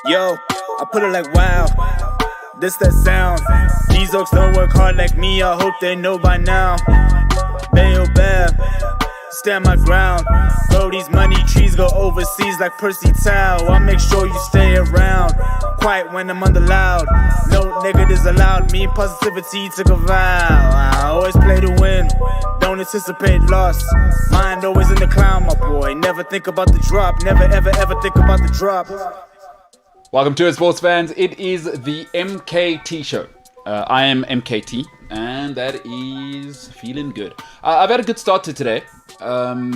Yo, I put it like wow, this that sound. These oaks don't work hard like me, I hope they know by now. Bayo Bab, stand my ground. Bro, these money trees go overseas like Percy Tau. I'll make sure you stay around, quiet when I'm under loud. No negatives allowed, me and positivity took a vow. I always play to win, don't anticipate loss. Mind always in the clown, my boy. Never think about the drop, never ever ever think about the drop. Welcome to it, sports fans. It is the MKT Show. I am MKT, and that is feeling good. I've had a good start to today.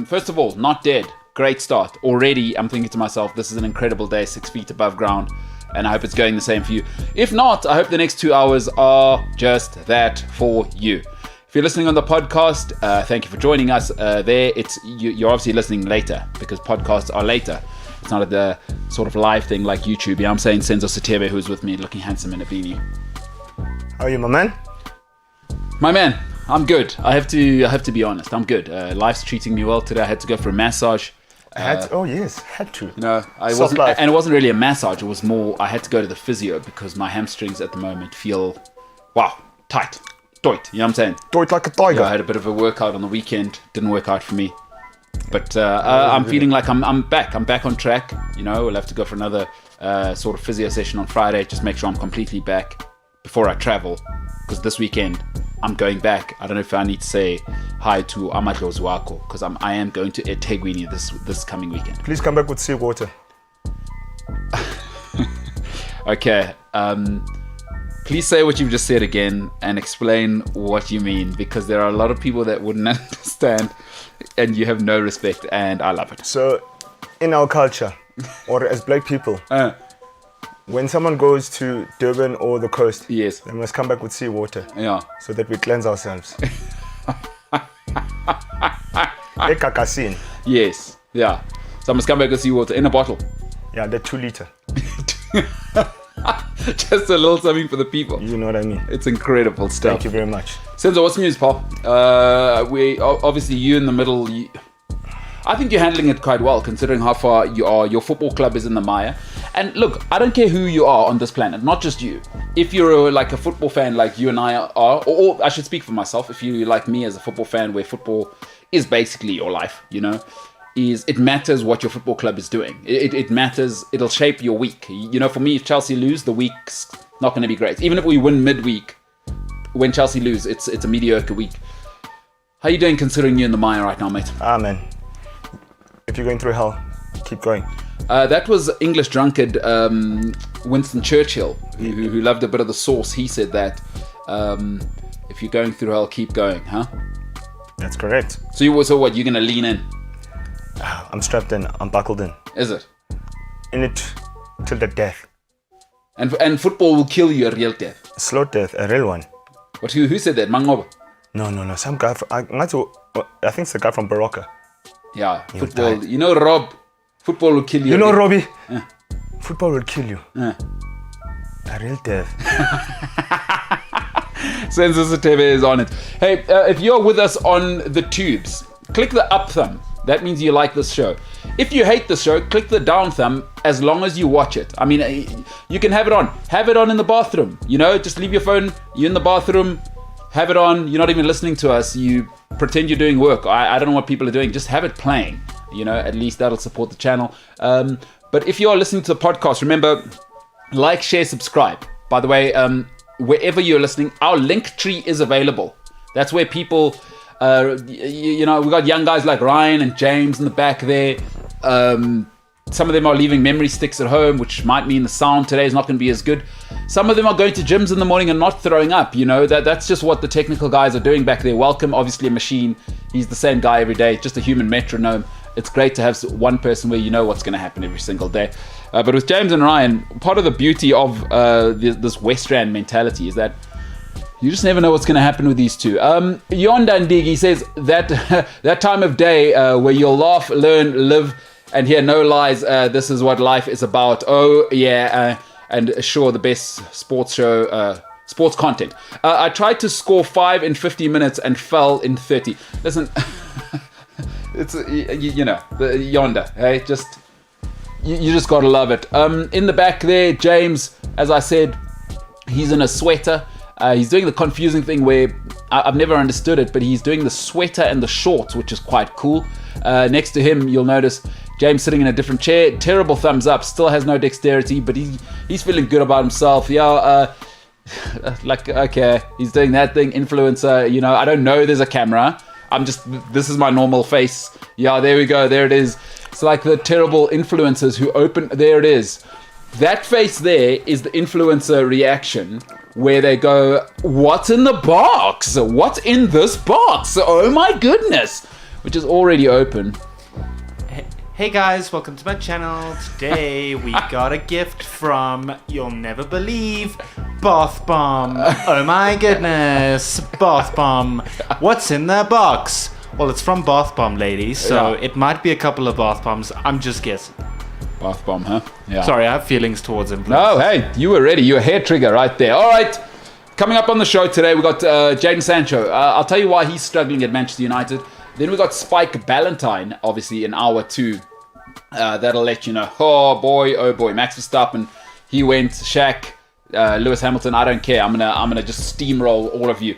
First of all, not dead. Great start. Already, I'm thinking to myself, this is an incredible day, 6 feet above ground, and I hope it's going the same for you. If not, I hope the next 2 hours are just that for you. If you're listening on the podcast, thank you for joining us. You're obviously listening later, because podcasts are later. It's not the sort of live thing like YouTube. Yeah, I'm saying Senzo Satebe, who's with me, looking handsome in a beanie. How are you, my man? My man, I'm good. I have to be honest. I'm good. Life's treating me well today. I had to go for a massage. Had to. You know, and it wasn't really a massage. It was more, I had to go to the physio because my hamstrings at the moment feel, tight. Doit. You know what I'm saying? Doit like a tiger. Yeah, I had a bit of a workout on the weekend. Didn't work out for me. But I'm feeling like I'm back. I'm back on track. You know, we'll have to go for another sort of physio session on Friday. Just make sure I'm completely back before I travel. Because this weekend, I'm going back. I don't know if I need to say hi to Amadlo Zwako. Because I am going to eThekwini this coming weekend. Please come back with seawater. Okay. Please say what you've just said again and explain what you mean. Because there are a lot of people that wouldn't understand. And you have no respect, and I love it. So, in our culture, or as black people, when someone goes to Durban or the coast, yes, they must come back with seawater. Yeah. So that we cleanse ourselves. Ekakasin. Yes. Yeah. So I must come back with seawater in a bottle. Yeah, the 2 liter. Just a little something for the people. You know what I mean? It's incredible stuff. Thank you very much. Senzo, what's news, pal? We obviously you in the middle. I think you're handling it quite well, considering how far you are. Your football club is in the mire. And look, I don't care who you are on this planet, not just you. If you're like a football fan like you and I are, or I should speak for myself, if you like me as a football fan, where football is basically your life, you know, it matters what your football club is doing. It matters. It'll shape your week. You know, for me, if Chelsea lose, the week's not going to be great. Even if we win midweek, when Chelsea lose, it's a mediocre week. How you doing considering you're in the mire right now, mate? Man. If you're going through hell, keep going. That was English drunkard Winston Churchill, who loved a bit of the sauce. He said that if you're going through hell, keep going, huh? That's correct. So what, you're going to lean in? I'm strapped in. I'm buckled in. Is it? In it till the death. And football will kill you a real death? A slow death, a real one. What? Who said that? Mangoba? No. Some guy from... I think it's the guy from Baroka. Yeah, football. Died. You know, Rob, football will kill you. You know, Robbie? Football will kill you. A real death. Senzo Satebe is on it. Hey, if you're with us on the tubes, click the up thumb. That means you like this show. If you hate the show, click the down thumb as long as you watch it. I mean, you can have it on. Have it on in the bathroom. You know, just leave your phone. You're in the bathroom. Have it on. You're not even listening to us. You pretend you're doing work. I don't know what people are doing. Just have it playing. You know, at least that'll support the channel. But if you're listening to the podcast, remember, like, share, subscribe. By the way, wherever you're listening, our link tree is available. That's where people... you know, we got young guys like Ryan and James in the back there. Some of them are leaving memory sticks at home, which might mean the sound today is not going to be as good. Some of them are going to gyms in the morning and not throwing up. That's just what the technical guys are doing back there. Welcome, obviously a machine. He's the same guy every day, just a human metronome. It's great to have one person where you know what's going to happen every single day. But with James and Ryan, part of the beauty of this West Rand mentality is that you just never know what's going to happen with these two. Yonda Ndigi says that that time of day where you'll laugh, learn, live, and hear no lies, this is what life is about. Oh, yeah, and sure, the best sports show, sports content. I tried to score 5 in 50 minutes and fell in 30. Listen, it's, the Yonda, hey, you just gotta love it. In the back there, James, as I said, he's in a sweater. He's doing the confusing thing where I've never understood it, but he's doing the sweater and the shorts, which is quite cool. Next to him, you'll notice James sitting in a different chair. Terrible thumbs up. Still has no dexterity, but he's feeling good about himself. Yeah, okay, he's doing that thing. Influencer, I don't know there's a camera. This is my normal face. Yeah, there we go. There it is. It's like the terrible influencers who there it is. That face there is the influencer reaction where they go, what's in the box? What's in this box? Oh my goodness. Which is already open. Hey guys, welcome to my channel. Today we got a gift from, you'll never believe, Bath Bomb. Oh my goodness, Bath Bomb. What's in the box? Well, it's from Bath Bomb, ladies, so it might be a couple of Bath Bombs. I'm just guessing. Bath Bomb, huh? Yeah. Sorry, I have feelings towards him. No, hey, you were ready. You were hair trigger right there. All right, coming up on the show today, we got Jaden Sancho. I'll tell you why he's struggling at Manchester United. Then we got Spike Ballantyne, obviously in hour 2. That'll let you know. Oh boy, Max Verstappen, he went. Shaq, Lewis Hamilton, I don't care. I'm gonna just steamroll all of you.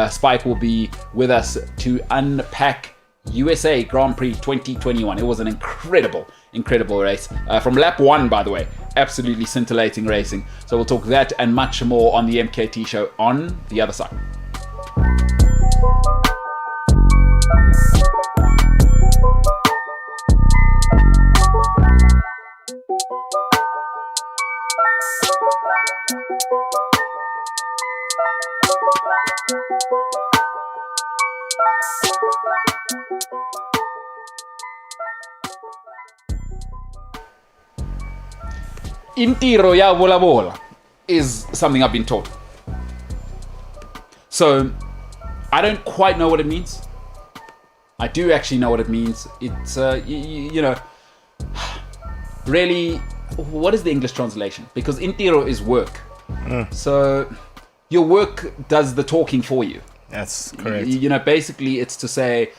Spike will be with us to unpack USA Grand Prix 2021. It was an incredible race. From lap 1, by the way. Absolutely scintillating racing. So we'll talk that and much more on the MKT Show on the other side. Intiro ya vola vola is something I've been taught. So I don't quite know what it means. I do actually know what it means. It's really, what is the English translation? Because intiro is work. So your work does the talking for you. That's correct. Basically it's to say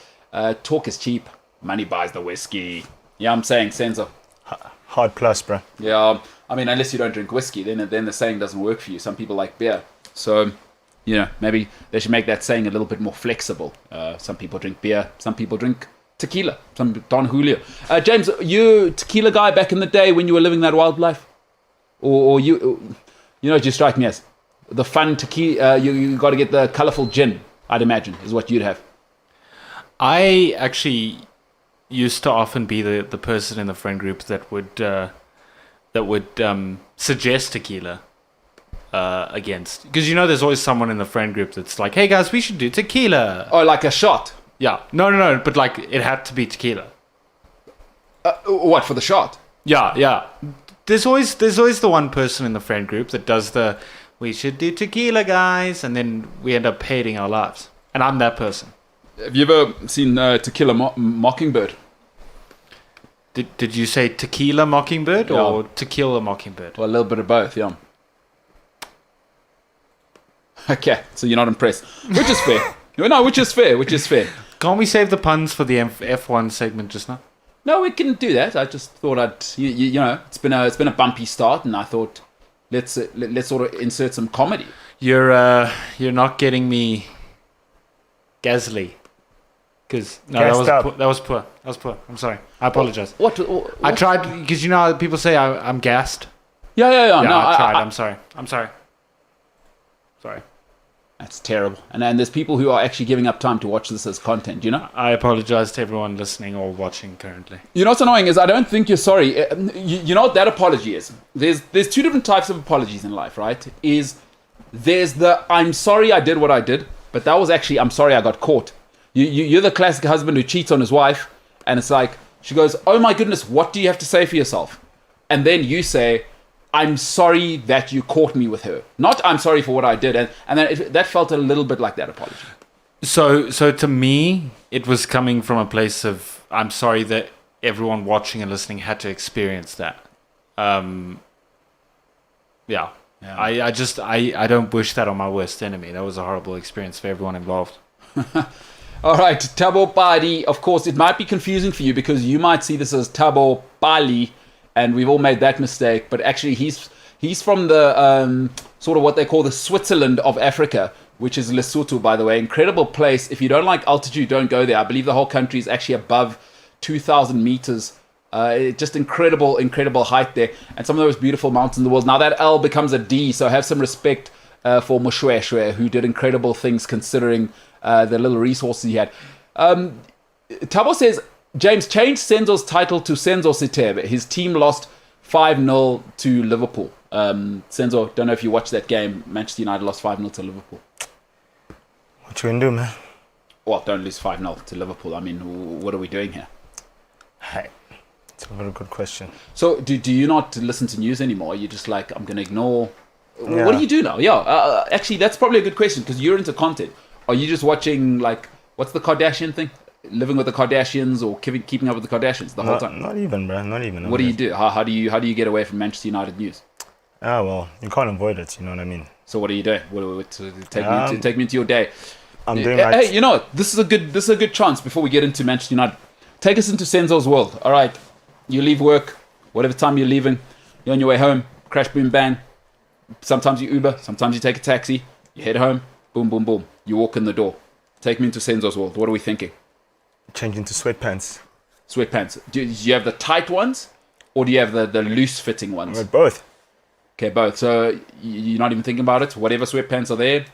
talk is cheap, money buys the whiskey. Yeah, I'm saying sense of hard plus, bro. Yeah, I mean, unless you don't drink whiskey, then the saying doesn't work for you. Some people like beer. So, maybe they should make that saying a little bit more flexible. Some people drink beer. Some people drink tequila. Some Don Julio. James, you tequila guy back in the day when you were living that wild life? Or you what you strike me as? The fun tequila, you got to get the colourful gin, I'd imagine, is what you'd have. I actually used to often be the person in the friend group that would suggest tequila against, because there's always someone in the friend group that's like, hey guys, we should do tequila. Oh, like a shot? Yeah. No, but like it had to be tequila. What, for the shot? Yeah. There's always the one person in the friend group that does we should do tequila, guys, and then we end up hating our lives. And I'm that person. Have you ever seen Tequila Mockingbird? Did you say Tequila Mockingbird or Tequila Mockingbird? Well, a little bit of both, yeah. Okay, so you're not impressed. Which is fair. No, which is fair. Can't we save the puns for the F1 segment just now? No, we can do that. I just thought it's been a bumpy start, and I thought let's sort of insert some comedy. You're not getting me gasly. Because that was poor. I'm sorry. I apologize. What? I tried, because how people say I'm gassed. Yeah. No, I tried. I'm sorry. Sorry. That's terrible. And then there's people who are actually giving up time to watch this as content, you know? I apologize to everyone listening or watching currently. You know what's annoying is I don't think you're sorry. You know what that apology is? There's two different types of apologies in life, right? There's the I'm sorry I did what I did, but that was actually I'm sorry I got caught. You're the classic husband who cheats on his wife, and it's like, she goes, oh my goodness, what do you have to say for yourself? And then you say, I'm sorry that you caught me with her. Not I'm sorry for what I did. And then that felt a little bit like that apology. So to me, it was coming from a place of I'm sorry that everyone watching and listening had to experience that. Yeah. I don't wish that on my worst enemy. That was a horrible experience for everyone involved. All right, Tabo Pali. Of course, it might be confusing for you because you might see this as Tabo Pali, and we've all made that mistake. But actually, he's from the sort of what they call the Switzerland of Africa, which is Lesotho, by the way. Incredible place. If you don't like altitude, don't go there. I believe the whole country is actually above 2,000 meters. Just incredible height there, and some of those beautiful mountains in the world. Now that L becomes a D, so have some respect for Moshweshwe, who did incredible things considering the little resources he had. Tabo says, James, change Senzo's title to Senzo Sitebe. His team lost 5-0 to Liverpool. Senzo, don't know if you watched that game. Manchester United lost 5-0 to Liverpool. What you gonna do, man? Well, don't lose 5-0 to Liverpool. I mean, what are we doing here? Hey, it's a very good question. So, do you not listen to news anymore? You're just like, I'm going to ignore... Yeah. What do you do now? Yeah, actually, that's probably a good question because you're into content. Are you just watching, like, what's the Kardashian thing? Living with the Kardashians or keeping up with the Kardashians the whole time? Not even, bro. Not even. What do you do? How do you get away from Manchester United news? Well, you can't avoid it. You know what I mean? So what are you doing? Take me into your day. I'm doing Hey, you know what? This is a good chance before we get into Manchester United. Take us into Senzo's world. All right, you leave work, whatever time you're leaving, you're on your way home. Crash, boom, bang. Sometimes you Uber, sometimes you take a taxi. You head home. Boom, boom, boom. You walk in the door. Take me into Senzo's world. What are we thinking? Change into sweatpants. Sweatpants. Do you have the tight ones, or do you have the loose-fitting ones? With both. Okay, both. So you're not even thinking about it. Whatever sweatpants are there,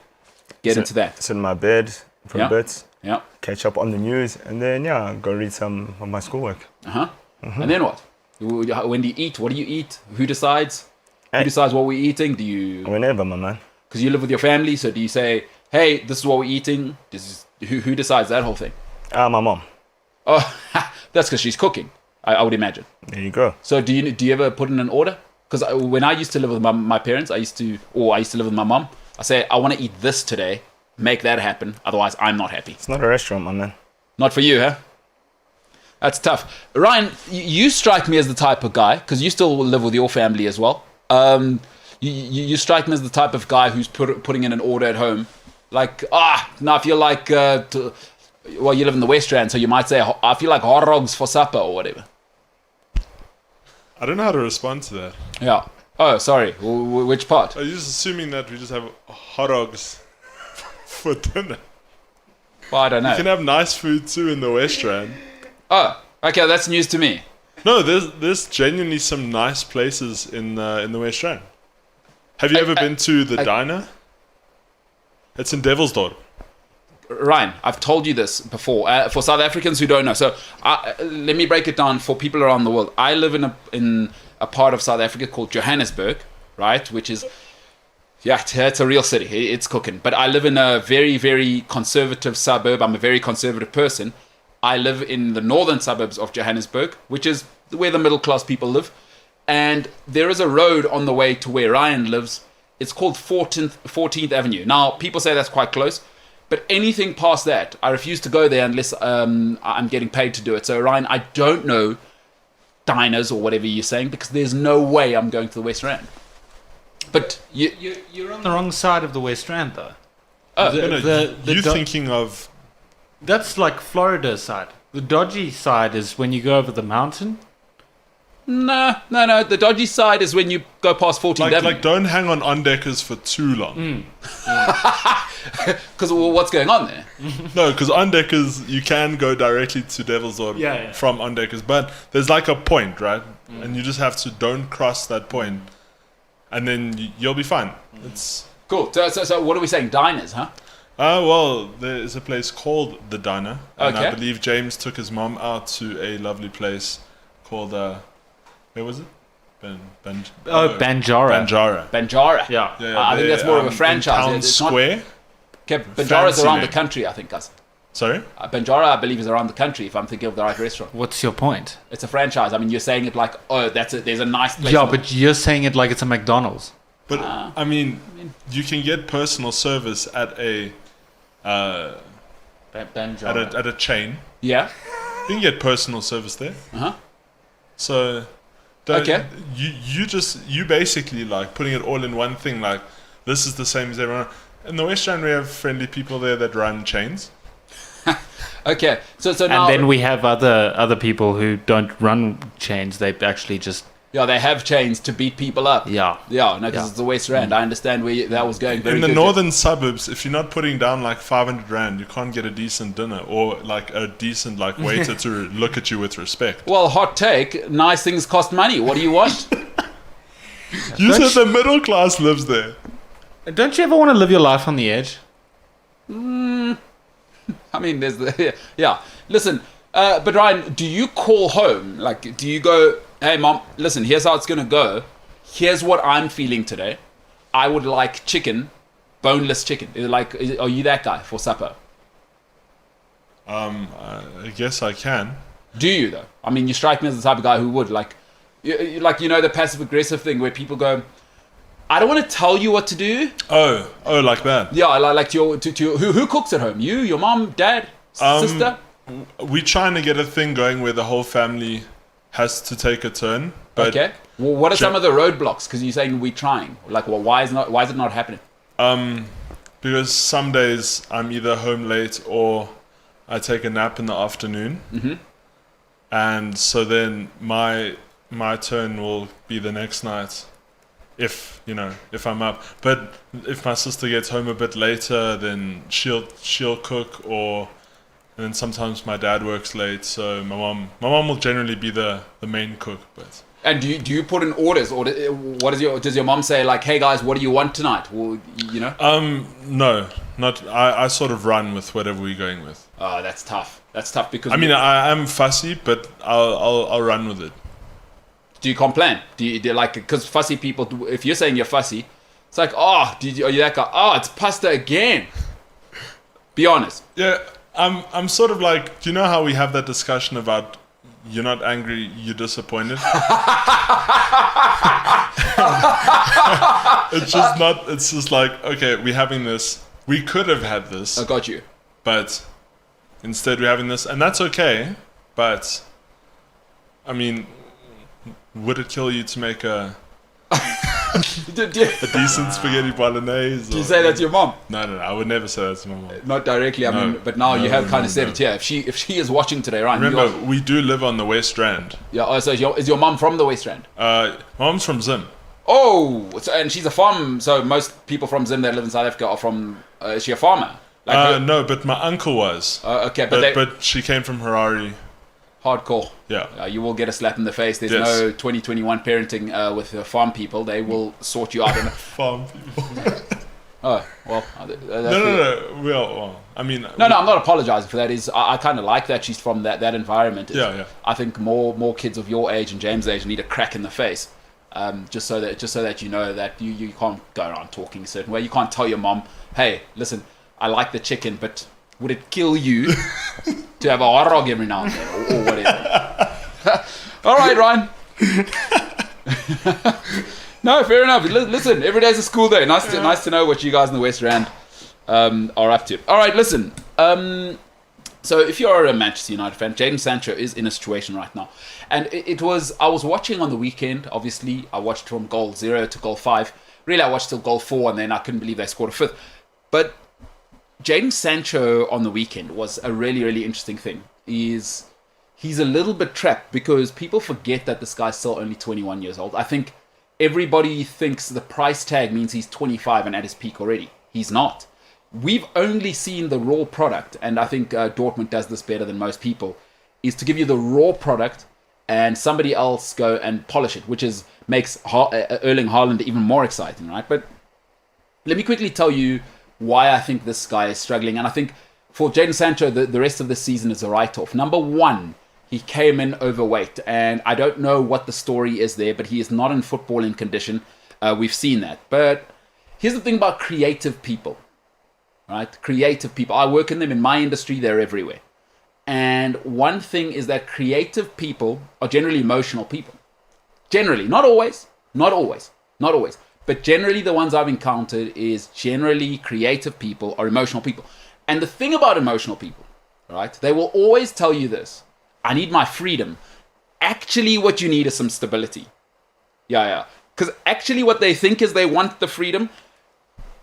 get into that. Sit in my bed for a bit. Yeah. Catch up on the news, and then go read some of my schoolwork. And then what? When do you eat? What do you eat? Who decides? Who decides what we're eating? Do you? Whenever, my man. Because you live with your family, so do you say, "Hey, this is what we're eating"? Who decides that whole thing? My mom. Oh, that's because she's cooking. I would imagine. There you go. So do you ever put in an order? Because when I used to live with my parents, I used to live with my mom. I say, I want to eat this today. Make that happen. Otherwise, I'm not happy. It's not a restaurant, my man. Not for you, huh? That's tough. Ryan, you strike me as the type of guy, because you still live with your family as well. You strike me as the type of guy who's putting in an order at home. Like, now I feel like, well, you live in the West Rand, so you might say, I feel like hot dogs for supper or whatever. I don't know how to respond to that. Yeah. Oh, sorry. Which part? Are you just assuming that we just have hot dogs for dinner? Well, I don't know. You can have nice food too in the West Rand. Oh, okay, that's news to me. No, there's genuinely some nice places in the West Rand. Have you ever been to the diner? It's in Devilsdorp. Ryan, I've told you this before. For South Africans who don't know, so let me break it down for people around the world. I live in a part of South Africa called Johannesburg, right? Which is, it's a real city. It's cooking. But I live in a very, very conservative suburb. I'm a very conservative person. I live in the northern suburbs of Johannesburg, which is where the middle class people live. And there is a road on the way to where Ryan lives. It's called 14th Avenue. Now, people say that's quite close. But anything past that, I refuse to go there unless I'm getting paid to do it. So, Ryan, I don't know diners or whatever you're saying because there's no way I'm going to the West Rand. But you're on the wrong side of the West Rand, though. Oh, you're thinking of... That's like Florida side. The dodgy side is when you go over the mountain. No. The dodgy side is when you go past 14th Avenue. Like, don't hang on Undeckers for too long. Because what's going on there? No, because Undeckers, you can go directly to Devilsdorp from Undeckers. But there's like a point, right? And you just have to don't cross that point. And then you'll be fine. Cool. So what are we saying? Diners, huh? Well, there is a place called The Diner. And Okay. I believe James took his mom out to a lovely place called, where was it? Banjara. Banjara. Banjara. Yeah. I think that's more of a in franchise. Town It's not- Square. Okay, Banjara's Fancy around name. the country, I think, guys. Sorry? Banjara, I believe, is around the country, if I'm thinking of the right restaurant. What's your point? It's a franchise. I mean, you're saying it like, oh, there's a nice place. Yeah, but you're saying it like it's a McDonald's. But, I mean, you can get personal service at a Banjara. at a chain. Yeah. You can get personal service there. Uh-huh. So, Okay. you basically like putting it all in one thing. Like, this is the same as everyone. In the West End, we have friendly people there that run chains. Okay. So And now, then we have other people who don't run chains. They actually just yeah, they have chains to beat people up. yeah. Yeah, no, because Yeah. it's the West Rand. I understand where that was going. Very In the good. northern suburbs, if you're not putting down like 500 rand, you can't get a decent dinner or like a decent like waiter to look at you with respect. Well, hot take. Nice things cost money. What do you want? You said the middle class lives there. Don't you ever want to live your life on the edge? I mean, there's the yeah. Listen, but Ryan, do you call home? Like, do you go, hey, mom, listen, here's how it's gonna go. Here's what I'm feeling today. I would like chicken, boneless chicken. Are you that guy for supper? I guess I can. Do you though? I mean, you strike me as the type of guy who would like the passive aggressive thing where people go, I don't want to tell you what to do. Oh, like that. Yeah, like to who cooks at home? You, your mom, dad, sister. We're trying to get a thing going where the whole family has to take a turn. But Okay. Well, what are some of the roadblocks? Because you're saying we're trying. Like, well, why is it not happening? because some days I'm either home late or I take a nap in the afternoon. Mm-hmm. And so then my turn will be the next night. If I'm up, but if my sister gets home a bit later, then she'll cook, and then sometimes my dad works late, so my mom will generally be the main cook. But And do you put in orders, or does your mom say like, hey guys, what do you want tonight? Well, no, not I sort of run with whatever we're going with. Oh, that's tough. That's tough because I mean, I am fussy, but I'll run with it. do you complain? Do you like, because fussy people, if you're saying you're fussy, it's like, oh, are you that guy? Oh, it's pasta again. Be honest. Yeah, I'm sort of like, do you know how we have that discussion about you're not angry, you're disappointed? It's just like, okay, we're having this. We could have had this, I got you. but instead we're having this, and that's okay. But, I mean, would it kill you to make a decent spaghetti bolognese? Do you say that to your mom? No, I would never say that to my mom. Not directly, I No. mean, but now you have kind of said no. it here. If she is watching today, right? Remember, we do live on the West Rand. Yeah. Oh, so is your mom from the West Rand? Mom's from Zim. Oh, and she's a farm. So most people from Zim that live in South Africa are from. Is she a farmer? Like No, but my uncle was. okay, but But she came from Harare. hardcore. Yeah. You will get a slap in the face. There's Yes. no 2021 parenting with farm people. They will sort you out. Farm people. Oh, well. No. Well, I mean. No, I'm not apologizing for that. I kind of like that she's from that environment. Yeah. I think more kids of your age and James' age need a crack in the face, just so that you know that you can't go around talking a certain way. You can't tell your mom, hey, listen, I like the chicken, but would it kill you to have a hot dog every now and then, or whatever? All right, Ryan. No, fair enough. Listen, every day's a school day. Nice to know what you guys in the West Rand are up to. All right, listen. So if you're a Manchester United fan, Jaden Sancho is in a situation right now. And I was watching on the weekend, obviously. I watched from goal 0 to goal 5. Really, I watched till goal 4, and then I couldn't believe they scored a 5th. But Jaden Sancho on the weekend was a really, really interesting thing. He's a little bit trapped because people forget that this guy's still only 21 years old. I think everybody thinks the price tag means he's 25 and at his peak already. He's not. We've only seen the raw product, and I think Dortmund does this better than most people, is to give you the raw product and somebody else go and polish it, which makes Erling Haaland even more exciting, right? But let me quickly tell you why I think this guy is struggling. And I think for Jaden Sancho, the rest of the season is a write-off. Number one, he came in overweight. And I don't know what the story is there, but he is not in footballing condition. We've seen that. But here's the thing about creative people, right? Creative people. I work in them in my industry. They're everywhere. And one thing is that creative people are generally emotional people. Generally, not always, but generally the ones I've encountered is generally creative people or emotional people. And the thing about emotional people, right, they will always tell you this: I need my freedom. Actually, what you need is some stability. Yeah. Because actually what they think is they want the freedom,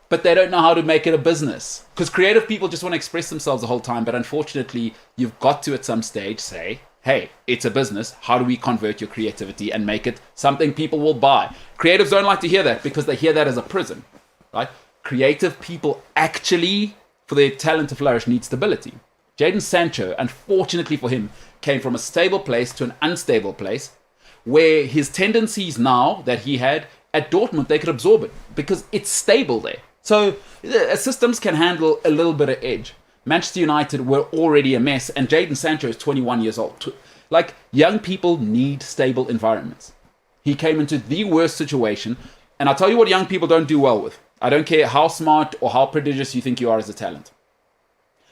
but they don't know how to make it a business. Because creative people just want to express themselves the whole time, but unfortunately, you've got to at some stage say, hey, it's a business. How do we convert your creativity and make it something people will buy? Creatives don't like to hear that because they hear that as a prison, right? Creative people actually, for their talent to flourish, need stability. Jaden Sancho, unfortunately for him, came from a stable place to an unstable place where his tendencies now that he had at Dortmund, they could absorb it because it's stable there. So systems can handle a little bit of edge. Manchester United were already a mess, and Jaden Sancho is 21 years old. Like, young people need stable environments. He came into the worst situation, and I'll tell you what young people don't do well with. I don't care how smart or how prodigious you think you are as a talent.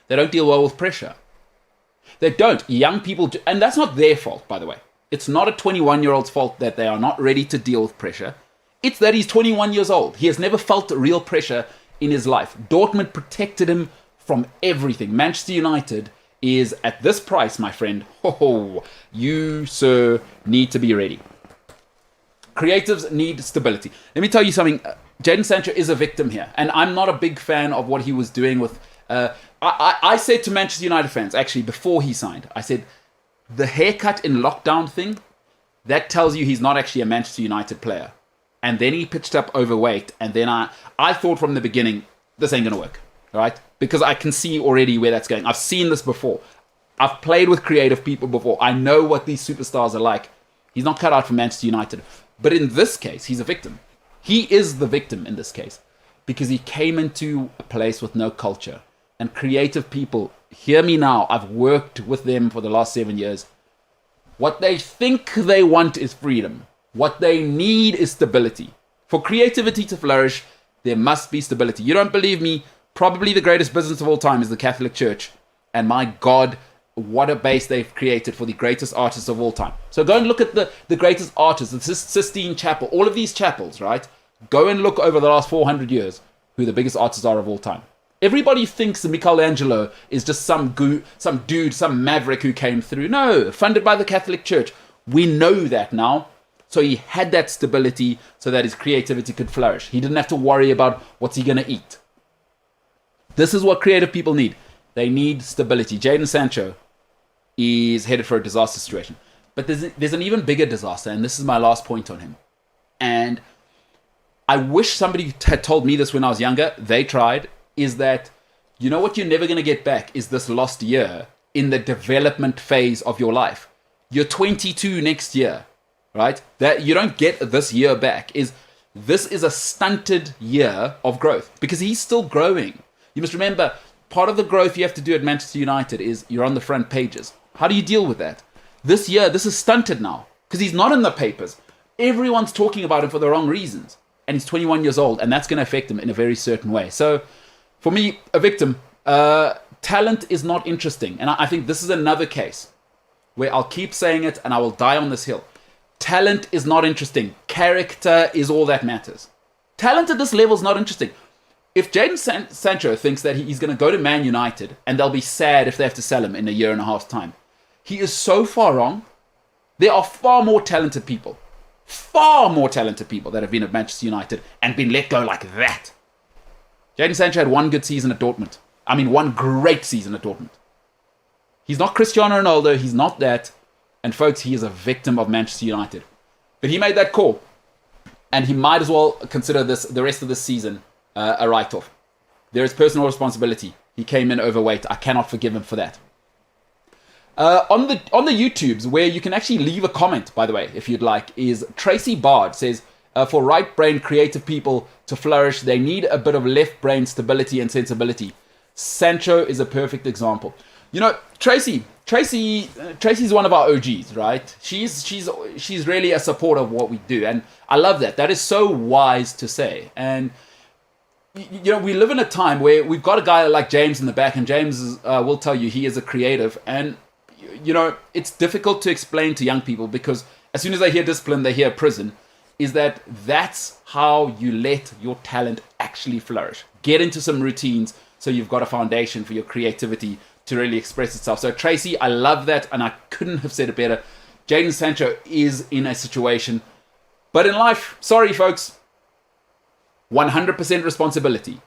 They don't deal well with pressure. They don't. Young people do, and that's not their fault, by the way. It's not a 21-year-old's fault that they are not ready to deal with pressure. It's that he's 21 years old. He has never felt real pressure in his life. Dortmund protected him from everything. Manchester United is at this price, my friend. Oh, you, sir, need to be ready. Creatives need stability. Let me tell you something. Jaden Sancho is a victim here. And I'm not a big fan of what he was doing with... I said to Manchester United fans, actually, before he signed, I said, the haircut in lockdown thing, that tells you he's not actually a Manchester United player. And then he pitched up overweight. And then I thought from the beginning, this ain't going to work. Right? Because I can see already where that's going. I've seen this before. I've played with creative people before. I know what these superstars are like. He's not cut out for Manchester United. But in this case, he's a victim. He is the victim in this case. Because he came into a place with no culture. And creative people, hear me now. I've worked with them for the last 7 years. What they think they want is freedom. What they need is stability. For creativity to flourish, there must be stability. You don't believe me? Probably the greatest business of all time is the Catholic Church. And my God, what a base they've created for the greatest artists of all time. So go and look at the greatest artists, the Sistine Chapel, all of these chapels, right? Go and look over the last 400 years who the biggest artists are of all time. Everybody thinks that Michelangelo is just some dude, some maverick who came through. No, funded by the Catholic Church. We know that now. So he had that stability so that his creativity could flourish. He didn't have to worry about what's he going to eat. This is what creative people need. They need stability. Jaden Sancho is headed for a disaster situation. But there's an even bigger disaster, and this is my last point on him. And I wish somebody had told me this when I was younger. They tried. Is that, you know what you're never going to get back is this lost year in the development phase of your life. You're 22 next year, right? That you don't get this year back. This is a stunted year of growth because he's still growing. You must remember, part of the growth you have to do at Manchester United is you're on the front pages. How do you deal with that? This year, this is stunted now because he's not in the papers. Everyone's talking about him for the wrong reasons. And he's 21 years old, and that's going to affect him in a very certain way. So, for me, a victim. Talent is not interesting. And I think this is another case where I'll keep saying it and I will die on this hill. Talent is not interesting. Character is all that matters. Talent at this level is not interesting. If Jaden Sancho thinks that he's going to go to Man United and they'll be sad if they have to sell him in a year and a half's time, he is so far wrong. There are far more talented people that have been at Manchester United and been let go like that. Jaden Sancho had one good season at Dortmund. I mean, one great season at Dortmund. He's not Cristiano Ronaldo. He's not that. And folks, he is a victim of Manchester United. But he made that call. And he might as well consider the rest of this season a write-off. There is personal responsibility. He came in overweight. I cannot forgive him for that. On the YouTubes, where you can actually leave a comment, by the way, if you'd like, is Tracy Bard says, For right-brain creative people to flourish, they need a bit of left-brain stability and sensibility. Sancho is a perfect example. You know, Tracy's one of our OGs, right? She's really a supporter of what we do, and I love that. That is so wise to say. And you know, we live in a time where we've got a guy like James in the back, and James will tell you he is a creative, and you know, it's difficult to explain to young people because as soon as they hear discipline, they hear prison. Is that's how you let your talent actually flourish. Get into some routines so you've got a foundation for your creativity to really express itself. So Tracy, I love that, and I couldn't have said it better. Jaden Sancho is in a situation, but in life, sorry folks, 100% responsibility.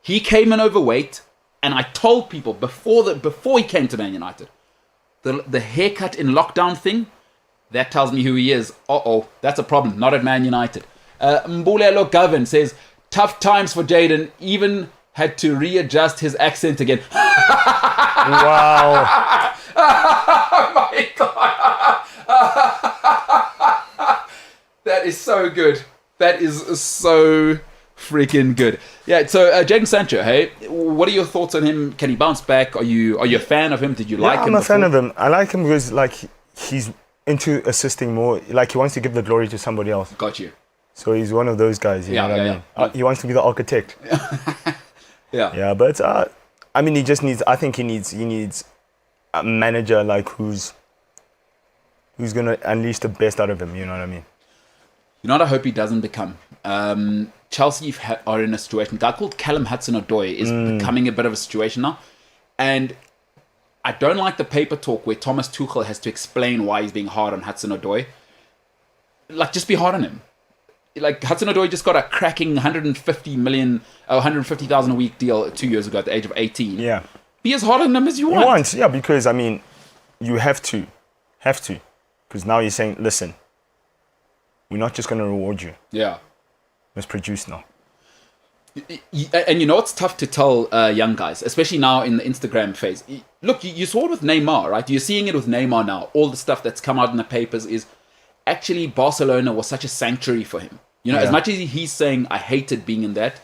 He came in overweight, and I told people before he came to Man United, the haircut in lockdown thing, that tells me who he is. That's a problem. Not at Man United. Mbulelo Govan says, tough times for Jaden, even had to readjust his accent again. Wow. Oh my God. That is so good. That is so freaking good. Yeah, so Jaden Sancho, hey, what are your thoughts on him? Can he bounce back? Are you a fan of him? Did you like him? I'm a fan of him. I like him because like he's into assisting more. Like he wants to give the glory to somebody else. Got you. So he's one of those guys. You know what I mean? He wants to be the architect. Yeah. Yeah, but I mean, he just needs. I think he needs a manager like who's gonna unleash the best out of him. You know what I mean? You know what I hope he doesn't become? Chelsea are in a situation. A guy called Callum Hudson-Odoi is becoming a bit of a situation now. And I don't like the paper talk where Thomas Tuchel has to explain why he's being hard on Hudson-Odoi. Like, just be hard on him. Like, Hudson-Odoi just got a cracking 150,000 a week deal 2 years ago at the age of 18. Yeah. Be as hard on him as you want. Yeah, because, I mean, you have to. Because now you're saying, listen, we're not just going to reward you. Yeah. Let's produce now. And you know it's tough to tell young guys, especially now in the Instagram phase. Look, you saw it with Neymar, right? You're seeing it with Neymar now. All the stuff that's come out in the papers is actually Barcelona was such a sanctuary for him. You know, as much as he's saying, I hated being in that,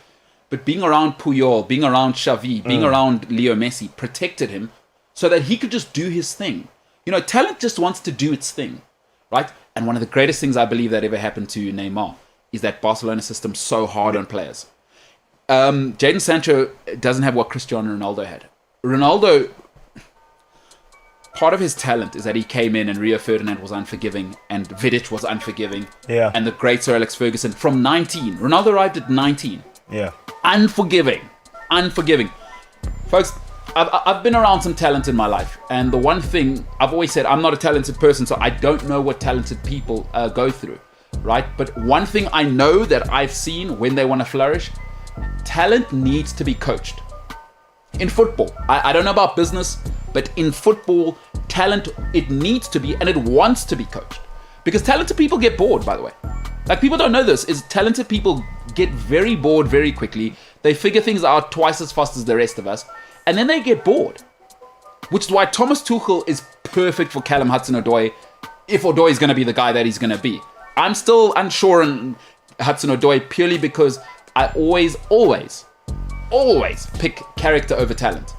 but being around Puyol, being around Xavi, being around Leo Messi protected him so that he could just do his thing. You know, talent just wants to do its thing, right? And one of the greatest things I believe that ever happened to Neymar is that Barcelona system so hard on players. Jaden Sancho doesn't have what Cristiano Ronaldo had. Ronaldo, part of his talent is that he came in and Rio Ferdinand was unforgiving and Vidic was unforgiving. Yeah. And the great Sir Alex Ferguson from 19. Ronaldo arrived at 19. Yeah. Unforgiving. Folks, I've been around some talent in my life. And the one thing I've always said, I'm not a talented person, so I don't know what talented people go through. Right? But one thing I know that I've seen when they want to flourish, talent needs to be coached. In football, I don't know about business, but in football, talent, it needs to be and it wants to be coached. Because talented people get bored, by the way. Like, people don't know this, is talented people get very bored very quickly. They figure things out twice as fast as the rest of us, and then they get bored. Which is why Thomas Tuchel is perfect for Callum Hudson-Odoi, if Odoi is going to be the guy that he's going to be. I'm still unsure on Hudson-Odoi purely because I always pick character over talent.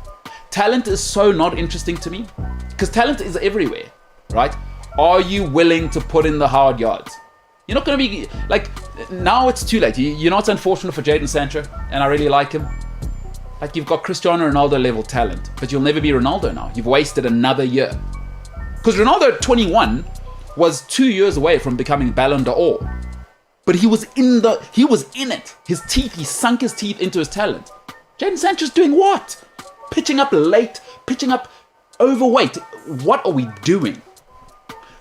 Talent is so not interesting to me because talent is everywhere, right? Are you willing to put in the hard yards? You're not going to be like, now it's too late. You know, it's unfortunate for Jaden Sancho, and I really like him. Like, you've got Cristiano Ronaldo level talent, but you'll never be Ronaldo now. You've wasted another year. Because Ronaldo at 21 was 2 years away from becoming Ballon d'Or. But he was in it. He sunk his teeth into his talent. Jaden Sancho's doing what? Pitching up late, pitching up overweight. What are we doing?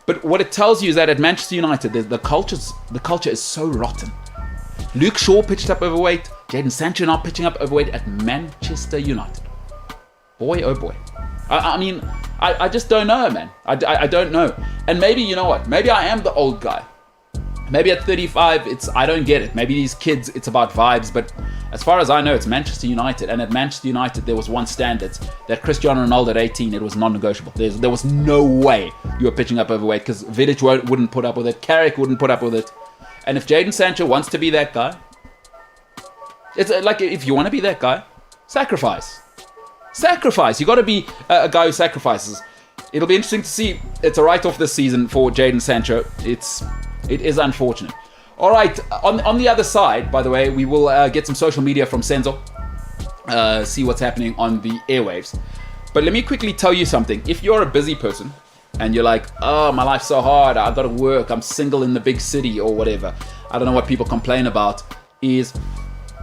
But what it tells you is that at Manchester United, the culture is so rotten. Luke Shaw pitched up overweight. Jaden Sancho now pitching up overweight at Manchester United. Boy, oh boy. I mean, I just don't know, man. I don't know. And maybe, you know what? Maybe I am the old guy. Maybe at 35, I don't get it. Maybe these kids, it's about vibes. But as far as I know, it's Manchester United. And at Manchester United, there was one standard. That Cristiano Ronaldo at 18, it was non-negotiable. There was no way you were pitching up overweight because Vidic wouldn't put up with it. Carrick wouldn't put up with it. And if Jaden Sancho wants to be that guy, it's like, if you want to be that guy, sacrifice. You got to be a guy who sacrifices. It'll be interesting to see. It's a write-off this season for Jaden Sancho. It is unfortunate. All right, on the other side, by the way, we will get some social media from Senzo. See what's happening on the airwaves. But let me quickly tell you something. If you're a busy person and you're like, oh, my life's so hard, I've got to work, I'm single in the big city or whatever, I don't know what people complain about, is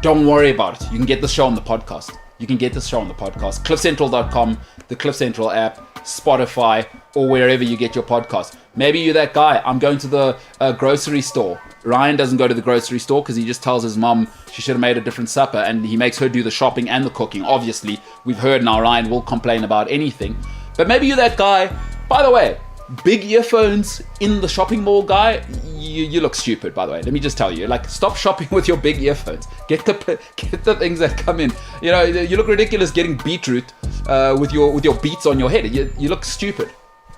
don't worry about it. You can get this show on the podcast. cliffcentral.com, the Cliff Central app, Spotify, or wherever you get your podcast. Maybe you're that guy. I'm going to the grocery store. Ryan doesn't go to the grocery store because he just tells his mom she should have made a different supper, and he makes her do the shopping and the cooking. Obviously, we've heard now Ryan will complain about anything. But maybe you're that guy. By the way, big earphones in the shopping mall guy, you look stupid, by the way. Let me just tell you, like, stop shopping with your big earphones. Get the things that come in. You know, you look ridiculous getting beetroot with your beats on your head. You look stupid.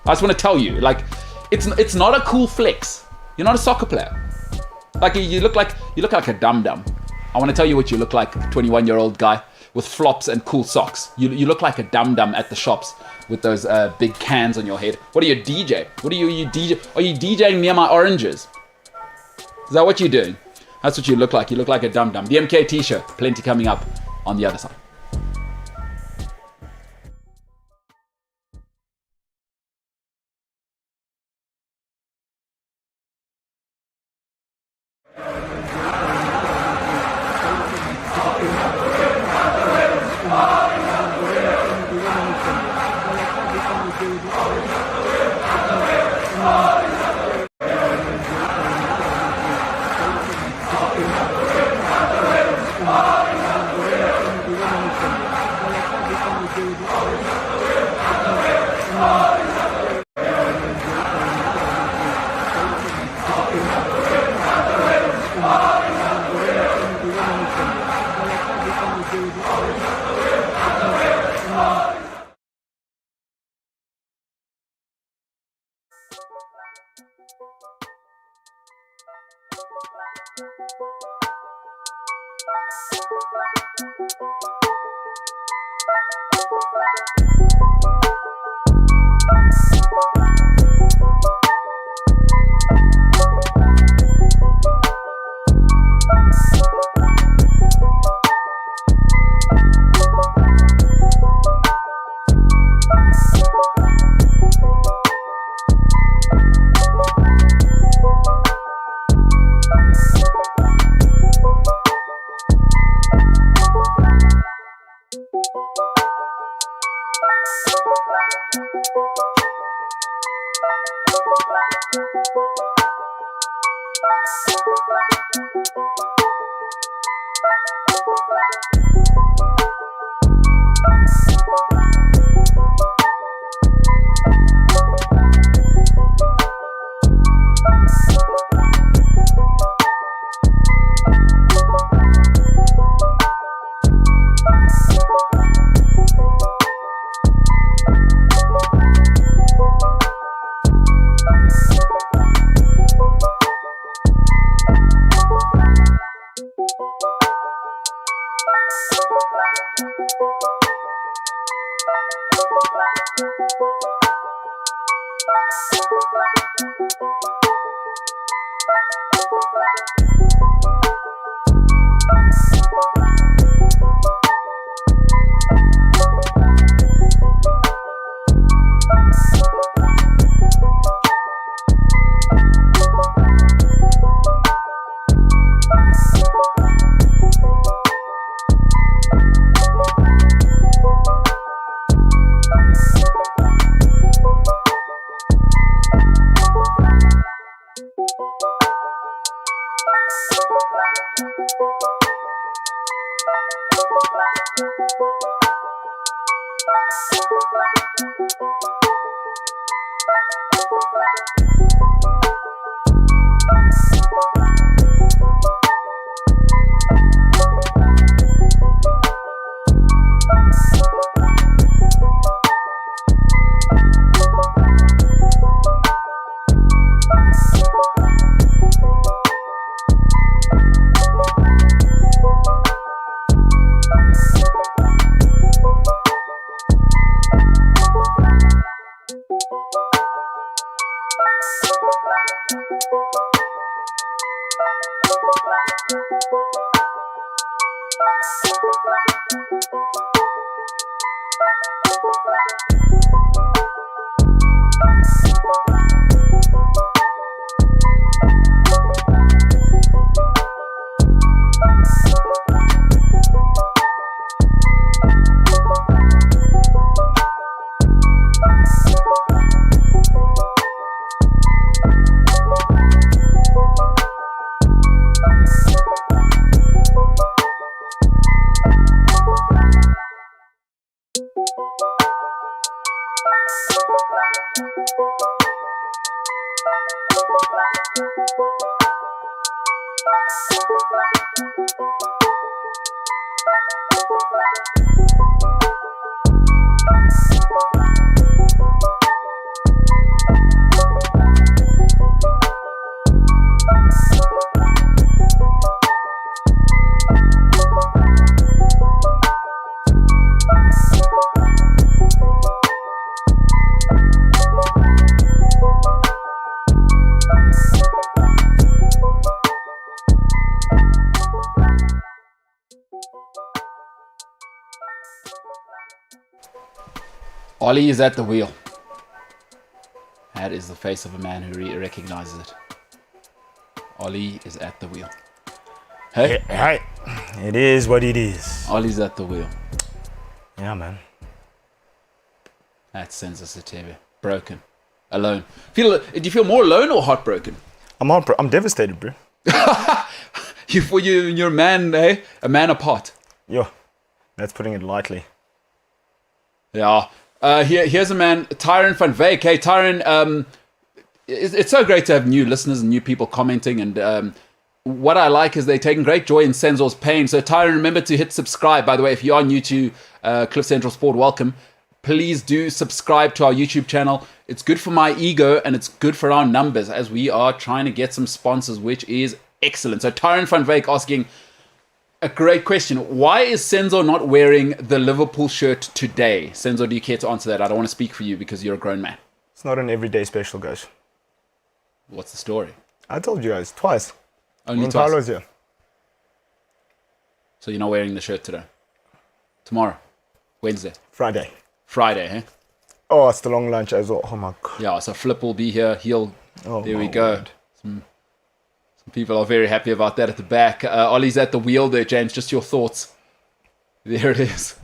I just want to tell you, like, it's not a cool flex. You're not a soccer player. Like, you look like a dum-dum. I want to tell you what you look like, a 21-year-old guy with flops and cool socks. You look like a dum-dum at the shops with those big cans on your head. What are you, DJ? What are you DJ? Are you DJing near my oranges? Is that what you're doing? That's what you look like. You look like a dum-dum. The MKT Show, plenty coming up on the other side. Ollie is at the wheel. That is the face of a man who recognizes it. Ollie is at the wheel. Hey? Hey, it is what it is. Ollie's at the wheel. Yeah, man. That's sensitive. Broken. Alone. Do you feel more alone or heartbroken? I'm devastated, bro. You're a man, eh? A man apart. Yo, that's putting it lightly. Yeah. Here's a man, Tyron van Wyk. Hey, Tyron, it's so great to have new listeners and new people commenting. And what I like is they're taking great joy in Senzo's pain. So, Tyron, remember to hit subscribe. By the way, if you are new to Cliff Central Sport, welcome. Please do subscribe to our YouTube channel. It's good for my ego and it's good for our numbers as we are trying to get some sponsors, which is excellent. So, Tyron van Wyk asking a great question. Why is Senzo not wearing the Liverpool shirt today? Senzo, do you care to answer that? I don't want to speak for you because you're a grown man. It's not an everyday special, guys. What's the story? I told you guys twice. Only When twice. Paolo's here. So you're not wearing the shirt today? Tomorrow? Wednesday? Friday. Friday, eh? Oh, it's the long lunch as well. Oh my god. Yeah, so Flip will be here. There we go. Word. Some people are very happy about that at the back. Ollie's at the wheel there, James. Just your thoughts. There it is.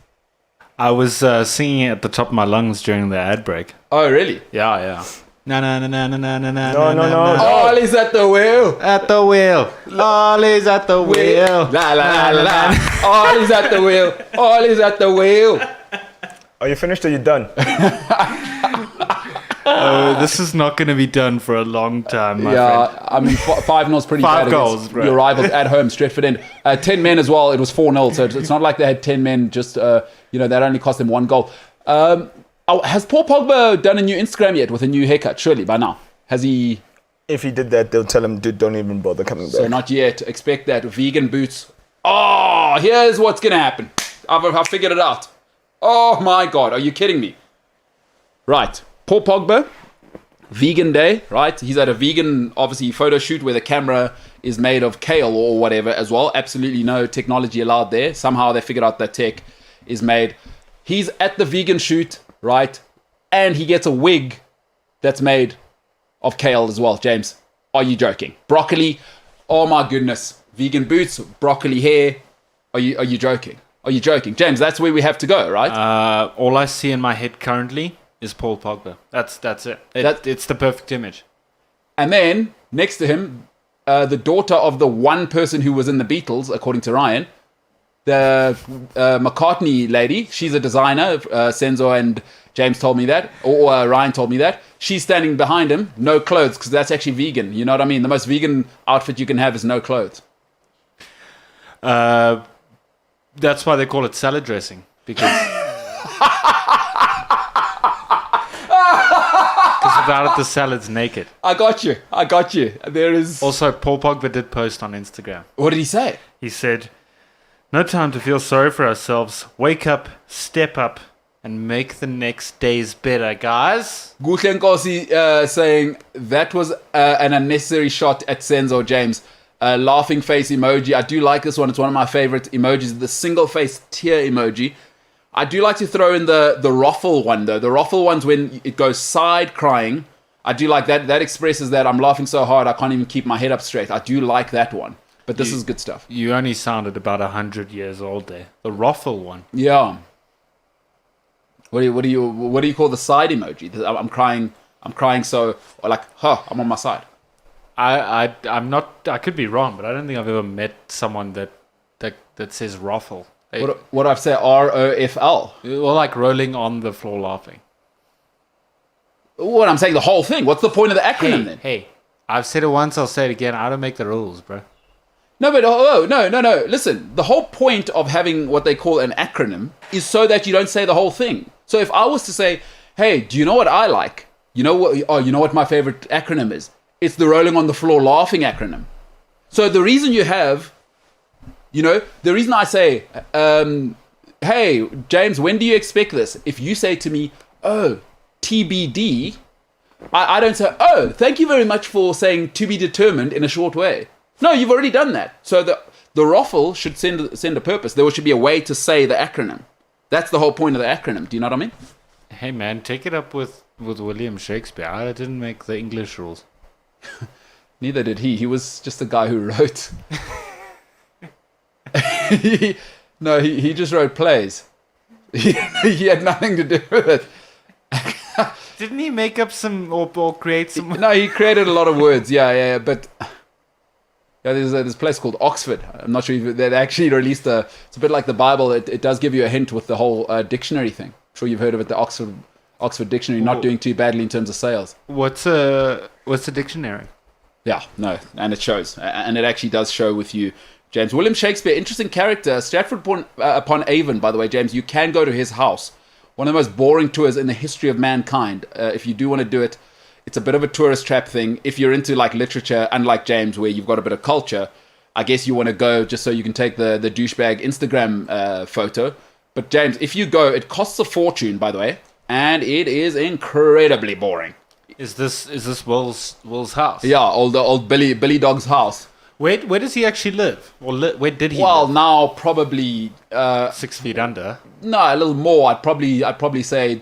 I was singing at the top of my lungs during the ad break. Oh, really? Yeah. Na na na na na na na na. No. Oh, Ollie's at the wheel. At the wheel. Ollie's at the wheel. La la la la. Ollie's at the wheel. Ollie's at the wheel. Are you finished or you done? This is not going to be done for a long time, my friend. Yeah, I mean, 5-0's pretty bad. 5 goals, against bro. your rivals at home, Stretford End. 10 men as well, it was 4-0, so it's not like they had 10 men, just, that only cost them 1 goal. Has Paul Pogba done a new Instagram yet with a new haircut? Surely, by now. Has he? If he did that, they'll tell him, dude, don't even bother coming back. So not yet. Expect that. Vegan boots. Oh, here's what's going to happen. I've figured it out. Oh my God, are you kidding me? Right, Paul Pogba, vegan day, right? He's at a vegan, obviously, photo shoot where the camera is made of kale or whatever as well. Absolutely no technology allowed there. Somehow they figured out that tech is made. He's at the vegan shoot, right? And he gets a wig that's made of kale as well. James, are you joking? Broccoli, oh my goodness. Vegan boots, broccoli hair. Are you joking? Are you joking? James, that's where we have to go, right? All I see in my head currently is Paul Pogba. That's it. It's the perfect image. And then, next to him, the daughter of the one person who was in the Beatles, according to Ryan, the McCartney lady, she's a designer. Senzo and James told me that, or Ryan told me that. She's standing behind him, no clothes, because that's actually vegan. You know what I mean? The most vegan outfit you can have is no clothes. That's why they call it salad dressing, because without it, the salad's naked. I got you. There is... Also, Paul Pogba did post on Instagram. What did he say? He said, "No time to feel sorry for ourselves. Wake up, step up, and make the next days better, guys. Guhle Nkosi saying that was an unnecessary shot at Senzo James. Laughing face emoji. I do like this one. It's one of my favorite emojis. The single face tear emoji. I do like to throw in the ruffle one though. The ruffle one's when it goes side crying. I do like that. That expresses that I'm laughing so hard I can't even keep my head up straight. I do like that one. But this is good stuff. You only sounded about 100 years old there. The ruffle one. Yeah. What do you call the side emoji? I'm crying so like, I'm on my side. I'm not. I could be wrong, but I don't think I've ever met someone that says ruffle. What do I say? ROFL. Or like rolling on the floor laughing. What I'm saying, the whole thing. What's the point of the acronym then? Hey, I've said it once. I'll say it again. I don't make the rules, bro. No, but no. Listen, the whole point of having what they call an acronym is so that you don't say the whole thing. So if I was to say, hey, do you know what I like? You know what? Oh, you know what my favorite acronym is? It's the rolling on the floor laughing acronym. So the reason you have, the reason I say, hey, James, when do you expect this? If you say to me, oh, TBD, I don't say, oh, thank you very much for saying to be determined in a short way. No, you've already done that. So the ruffle should send a purpose. There should be a way to say the acronym. That's the whole point of the acronym. Do you know what I mean? Hey, man, take it up with William Shakespeare. I didn't make the English rules. Neither did he. He was just a guy who wrote. he just wrote plays. He had nothing to do with it. Didn't he make up some or create some? No, he created a lot of words. Yeah. But there's this place called Oxford. I'm not sure if they actually released it's a bit like the Bible. It does give you a hint with the whole dictionary thing. I'm sure you've heard of it. The Oxford Dictionary not doing too badly in terms of sales. What's a dictionary? Yeah, no, and it shows, and it actually does show with you, James. William Shakespeare, interesting character. Stratford upon Avon, by the way, James. You can go to his house. One of the most boring tours in the history of mankind. If you do want to do it, it's a bit of a tourist trap thing. If you're into like literature, unlike James, where you've got a bit of culture, I guess you want to go just so you can take the douchebag Instagram photo. But James, if you go, it costs a fortune, by the way, and it is incredibly boring. Is this Will's house? Yeah, old Billy Dog's house. Where does he actually live? Or where did he Well, live? now probably 6 feet under. No, a little more. I'd probably say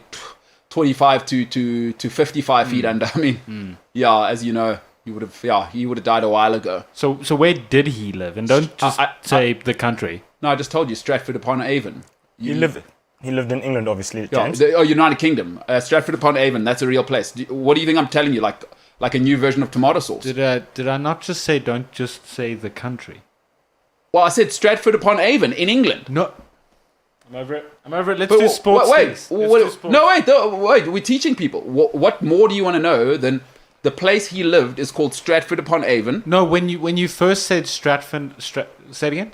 25 to 55 feet under. I mean, yeah, as you know, he would have died a while ago. So where did he live? And don't just say the country. No, I just told you, Stratford upon Avon. He lived in England, obviously, Yeah, James. United Kingdom. Stratford upon Avon. That's a real place. What do you think I'm telling you? Like a new version of tomato sauce? Did I not just say don't just say the country? Well, I said Stratford upon Avon in England. No. I'm over it. Let's do sports things. Wait. We're teaching people. What more do you want to know than the place he lived is called Stratford upon Avon? No, when you first said Stratford, say it again.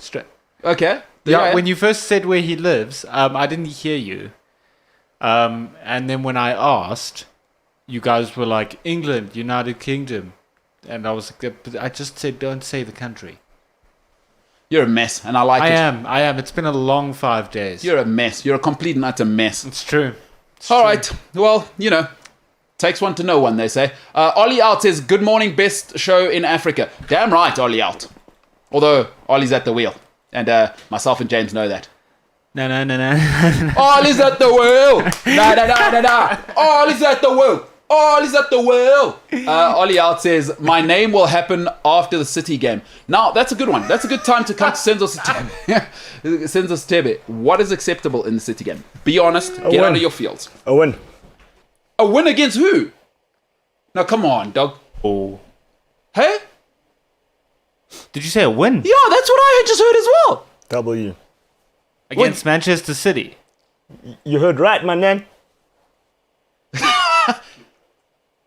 Okay. Yeah, when you first said where he lives, I didn't hear you. And then when I asked, you guys were like, England, United Kingdom. And I was like, but I just said, don't say the country. You're a mess, and I like it. I am. It's been a long 5 days. You're a mess. You're a complete and utter mess. It's true. All right. Well, takes one to know one, they say. Ollie Out says, good morning, best show in Africa. Damn right, Ollie Out. Although, Ollie's at the wheel. And myself and James know that. No. Ollie's at the wheel. Nah. Ollie's at the wheel. Ollie's at the wheel. Ollie Out says, my name will happen after the City game. Now, that's a good one. That's a good time to come to Senzo Stebe. What is acceptable in the City game? Be honest. Get out of your fields. A win. A win against who? Now, come on, dog. Oh. Hey? Did you say a win? Yeah, that's what I just heard as well. W. Against Manchester City. You heard right, my man.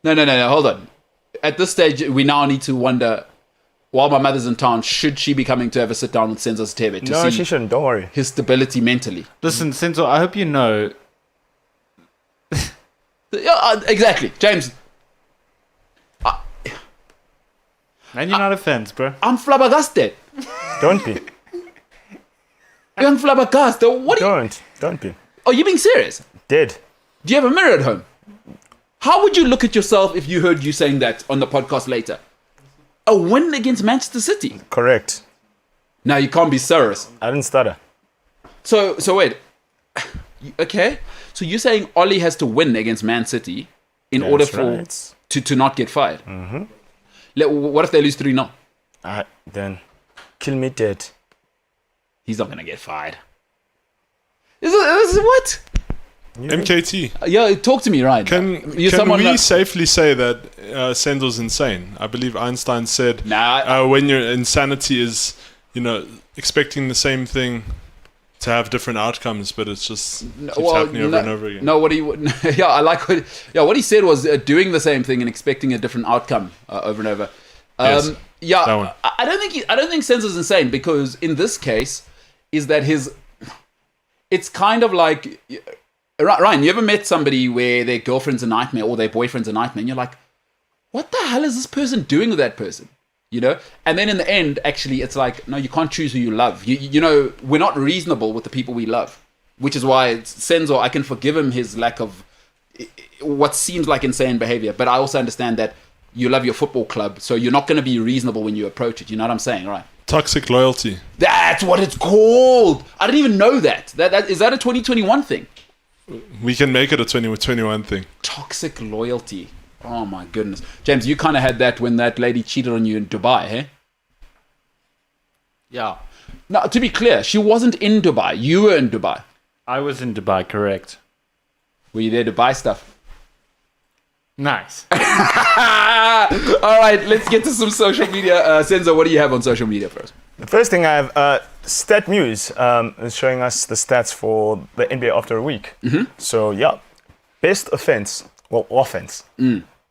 No. Hold on. At this stage, we now need to wonder, while my mother's in town, should she be coming to have a sit down with Senzo Stebe to No, see she shouldn't. Don't worry. his stability mentally? Listen, Senzo, I hope you know. Yeah, exactly. James, Man, you're not a fence, bro. I'm flabbergasted. Don't be. I'm flabbergasted. What? Don't be. Are you being serious? Dead. Do you have a mirror at home? How would you look at yourself if you heard you saying that on the podcast later? A win against Manchester City. Correct. Now you can't be serious. I didn't stutter. So wait. Okay. So you're saying Ollie has to win against Man City in order for to not get fired? Mm-hmm. What if they lose 3-0? Then kill me dead. He's not going to get fired. Is it what? MKT. Yeah, talk to me, Ryan. Can we safely say that Senzo's insane? I believe Einstein said when your insanity is, expecting the same thing to have different outcomes, but it's just keeps happening over and over again. No, what he said was doing the same thing and expecting a different outcome over and over. Yes, that one. I don't think Senzo's insane, because in this case is that it's kind of like, Ryan, you ever met somebody where their girlfriend's a nightmare or their boyfriend's a nightmare, and you're like, what the hell is this person doing with that person? And then in the end, actually, it's like, no, you can't choose who you love. We're not reasonable with the people we love, which is why Senzo, I can forgive him his lack of what seems like insane behavior, but I also understand that you love your football club, so you're not going to be reasonable when you approach it. You know what I'm saying, right? Toxic loyalty. That's what it's called. I didn't even know that. Is that a 2021 thing? We can make it a 2021 thing. Toxic loyalty. Oh my goodness. James, you kind of had that when that lady cheated on you in Dubai, eh? Yeah. Now, to be clear, she wasn't in Dubai. You were in Dubai. I was in Dubai, correct. Were you there to buy stuff? Nice. All right, let's get to some social media. Senzo, what do you have on social media first? The first thing I have, Stat News is showing us the stats for the NBA after a week. Mm-hmm. So, best offense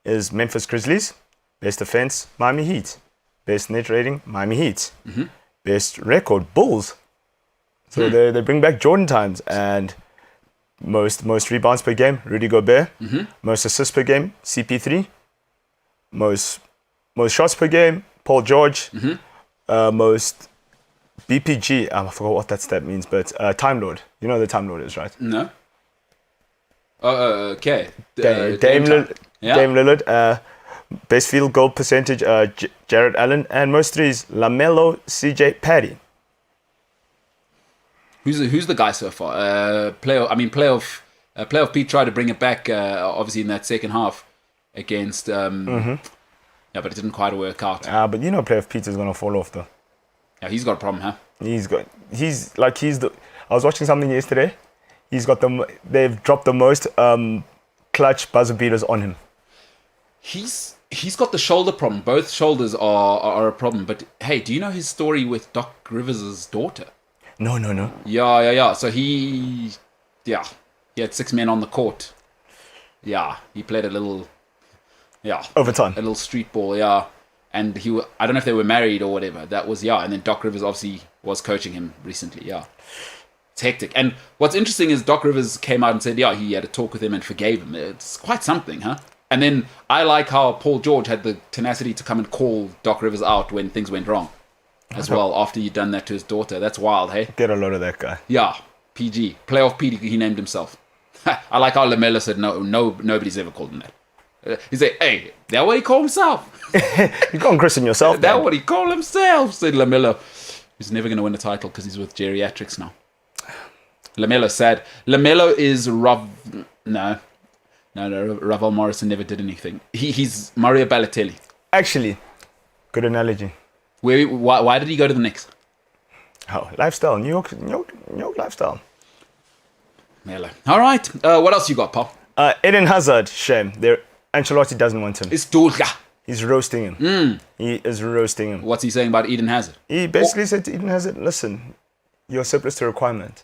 is Memphis Grizzlies. Best offense, Miami Heat. Best net rating, Miami Heat. Mm-hmm. Best record, Bulls. So they bring back Jordan times. And most rebounds per game, Rudy Gobert. Mm-hmm. Most assists per game, CP3. Most shots per game, Paul George. Mm-hmm. Most BPG, I forgot what that stat means, but Time Lord. You know what the Time Lord is, right? No. Okay. Dame Lillard. Best field goal percentage, Jared Allen. And most threes, LaMelo, CJ, Patty. Who's the guy so far? Playoff Pete tried to bring it back, obviously in that second half against. Yeah, but it didn't quite work out. But Playoff Pete is gonna fall off though. Yeah, he's got a problem, huh? I was watching something yesterday. They've dropped the most clutch buzzer beaters on him. He's got the shoulder problem. Both shoulders are a problem. But hey, do you know his story with Doc Rivers' daughter? No. Yeah. So he had 6 men on the court. Yeah, he played a little, overtime, a little street ball. Yeah, and I don't know if they were married or whatever. That was And then Doc Rivers obviously was coaching him recently. Yeah, it's hectic. And what's interesting is Doc Rivers came out and said, he had a talk with him and forgave him. It's quite something, huh? And then I like how Paul George had the tenacity to come and call Doc Rivers out when things went wrong. As well, after you'd done that to his daughter. That's wild, hey? Get a load of that guy. Yeah, PG. Playoff Pete, he named himself. I like how LaMelo said no, nobody's ever called him that. He said, hey, that what he called himself? You can't christen yourself. That what he called himself, said LaMelo. He's never going to win a title because he's with geriatrics now. LaMelo's sad. LaMelo is No, Ravel Morrison never did anything. He's Mario Balotelli. Actually, good analogy. Why did he go to the Knicks? Oh, lifestyle, New York lifestyle. Melo. All right. What else you got, Paul? Eden Hazard, shame. Ancelotti doesn't want him. It's Dulga. He's roasting him. He is roasting him. What's he saying about Eden Hazard? He basically said to Eden Hazard, listen, you're surplus to requirement.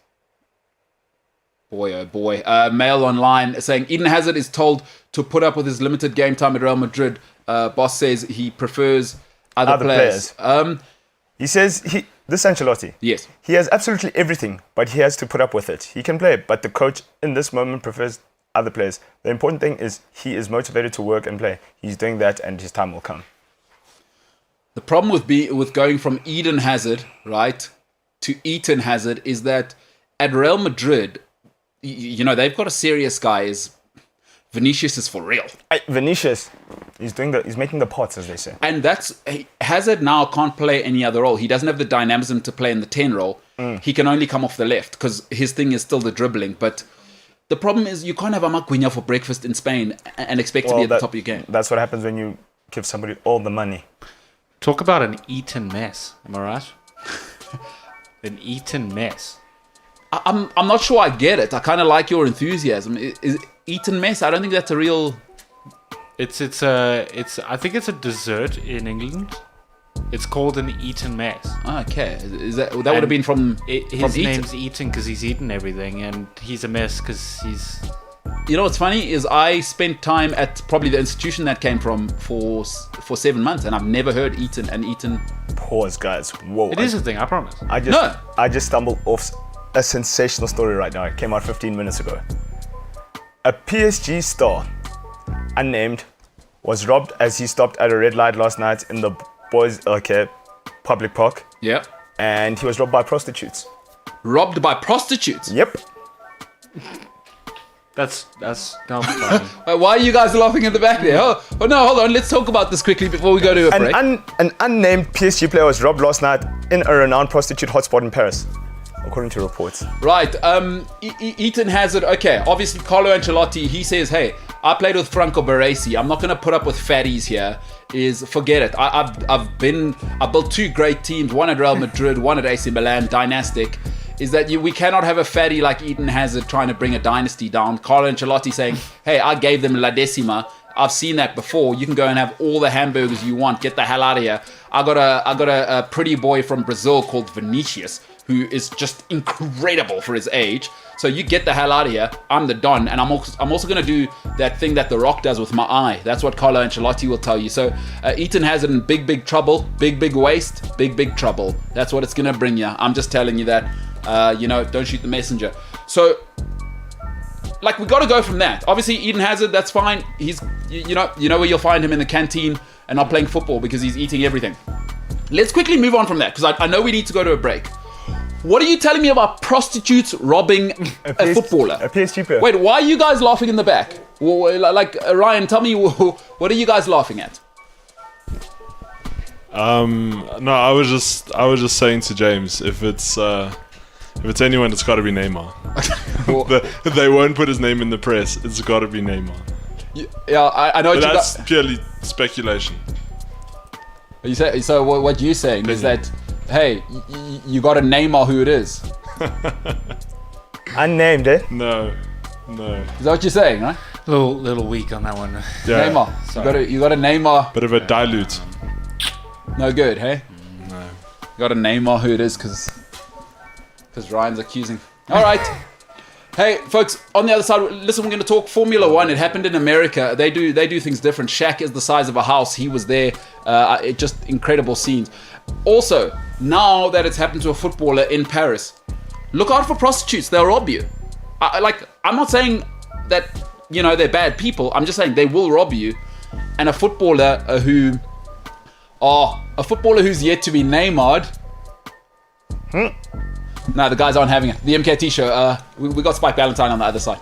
Boy, oh boy. Mail online saying Eden Hazard is told to put up with his limited game time at Real Madrid. Boss says he prefers other players. He says, this Ancelotti, yes, he has absolutely everything, but he has to put up with it. He can play, but the coach in this moment prefers other players. The important thing is he is motivated to work and play. He's doing that and his time will come. The problem with going from Eden Hazard, right, to Eden Hazard is that at Real Madrid, they've got a serious guy. Is Vinicius is for real. Vinicius, he's making the pots, as they say. And Hazard now can't play any other role. He doesn't have the dynamism to play in the 10 role. He can only come off the left because his thing is still the dribbling. But the problem is you can't have a macuña for breakfast in Spain and expect to be at the top of your game. That's what happens when you give somebody all the money. Talk about an eaten mess. Am I right? An eaten mess. I'm not sure I get it. I kind of like your enthusiasm. Is eaten mess? I don't think that's a real... I think it's a dessert in England. It's called an Eton mess. Okay, that would have been from his name's Eton because he's eaten everything, and he's a mess because he's. You know what's funny is I spent time at probably the institution that came from for 7 months, and I've never heard Eton and Eton. Pause, guys. Whoa. It is a thing, I promise. I just stumbled off a sensational story right now. It came out 15 minutes ago. A PSG star, unnamed, was robbed as he stopped at a red light last night in the public park. Yeah. And he was robbed by prostitutes. Robbed by prostitutes? Yep. That's not funny. Why are you guys laughing in the back there? Oh no, hold on. Let's talk about this quickly before we go to a break. An unnamed PSG player was robbed last night in a renowned prostitute hotspot in Paris, according to reports. Right. Eden Hazard. Okay. Obviously, Carlo Ancelotti. He says, "Hey, I played with Franco Baresi. I'm not going to put up with fatties here. Forget it. I've built two great teams. One at Real Madrid, one at AC Milan. Dynastic. Is that we cannot have a fatty like Eden Hazard trying to bring a dynasty down. Carlo Ancelotti saying, "Hey, I gave them La Decima. I've seen that before. You can go and have all the hamburgers you want. Get the hell out of here. I got a pretty boy from Brazil called Vinicius, who is just incredible for his age. So you get the hell out of here. I'm the Don, and I'm also going to do that thing that The Rock does with my eye. That's what Carlo Ancelotti will tell you. So Eden Hazard in big trouble, big waste, big trouble. That's what it's going to bring you. I'm just telling you that. Don't shoot the messenger. So, we got to go from that. Obviously, Eden Hazard, that's fine. He's, you know where you'll find him in the canteen and not playing football because he's eating everything. Let's quickly move on from that because I know we need to go to a break. What are you telling me about prostitutes robbing a footballer? A PSG player. Wait, why are you guys laughing in the back? Ryan, tell me, what are you guys laughing at? No, I was just saying to James, if it's anyone, it's got to be Neymar. They won't put his name in the press. It's got to be Neymar. Yeah, I know. That's purely speculation. You say so. What you're saying is that, hey, you got to Neymar who it is. Unnamed, eh? No. Is that what you're saying, right? Little weak on that one. Yeah. Neymar. You got a Neymar. Bit of a dilute. No good, hey? No. You got a Neymar who it is because Ryan's accusing. All right. Hey, folks, on the other side, listen, we're going to talk Formula One. It happened in America. They do things different. Shaq is the size of a house. He was there. Just incredible scenes. Also, now that it's happened to a footballer in Paris, look out for prostitutes. They'll rob you. I'm not saying that, they're bad people. I'm just saying they will rob you. And a footballer who's yet to be Neymar'd. No, the guys aren't having it. The MKT Show. We got Spike Valentine on the other side.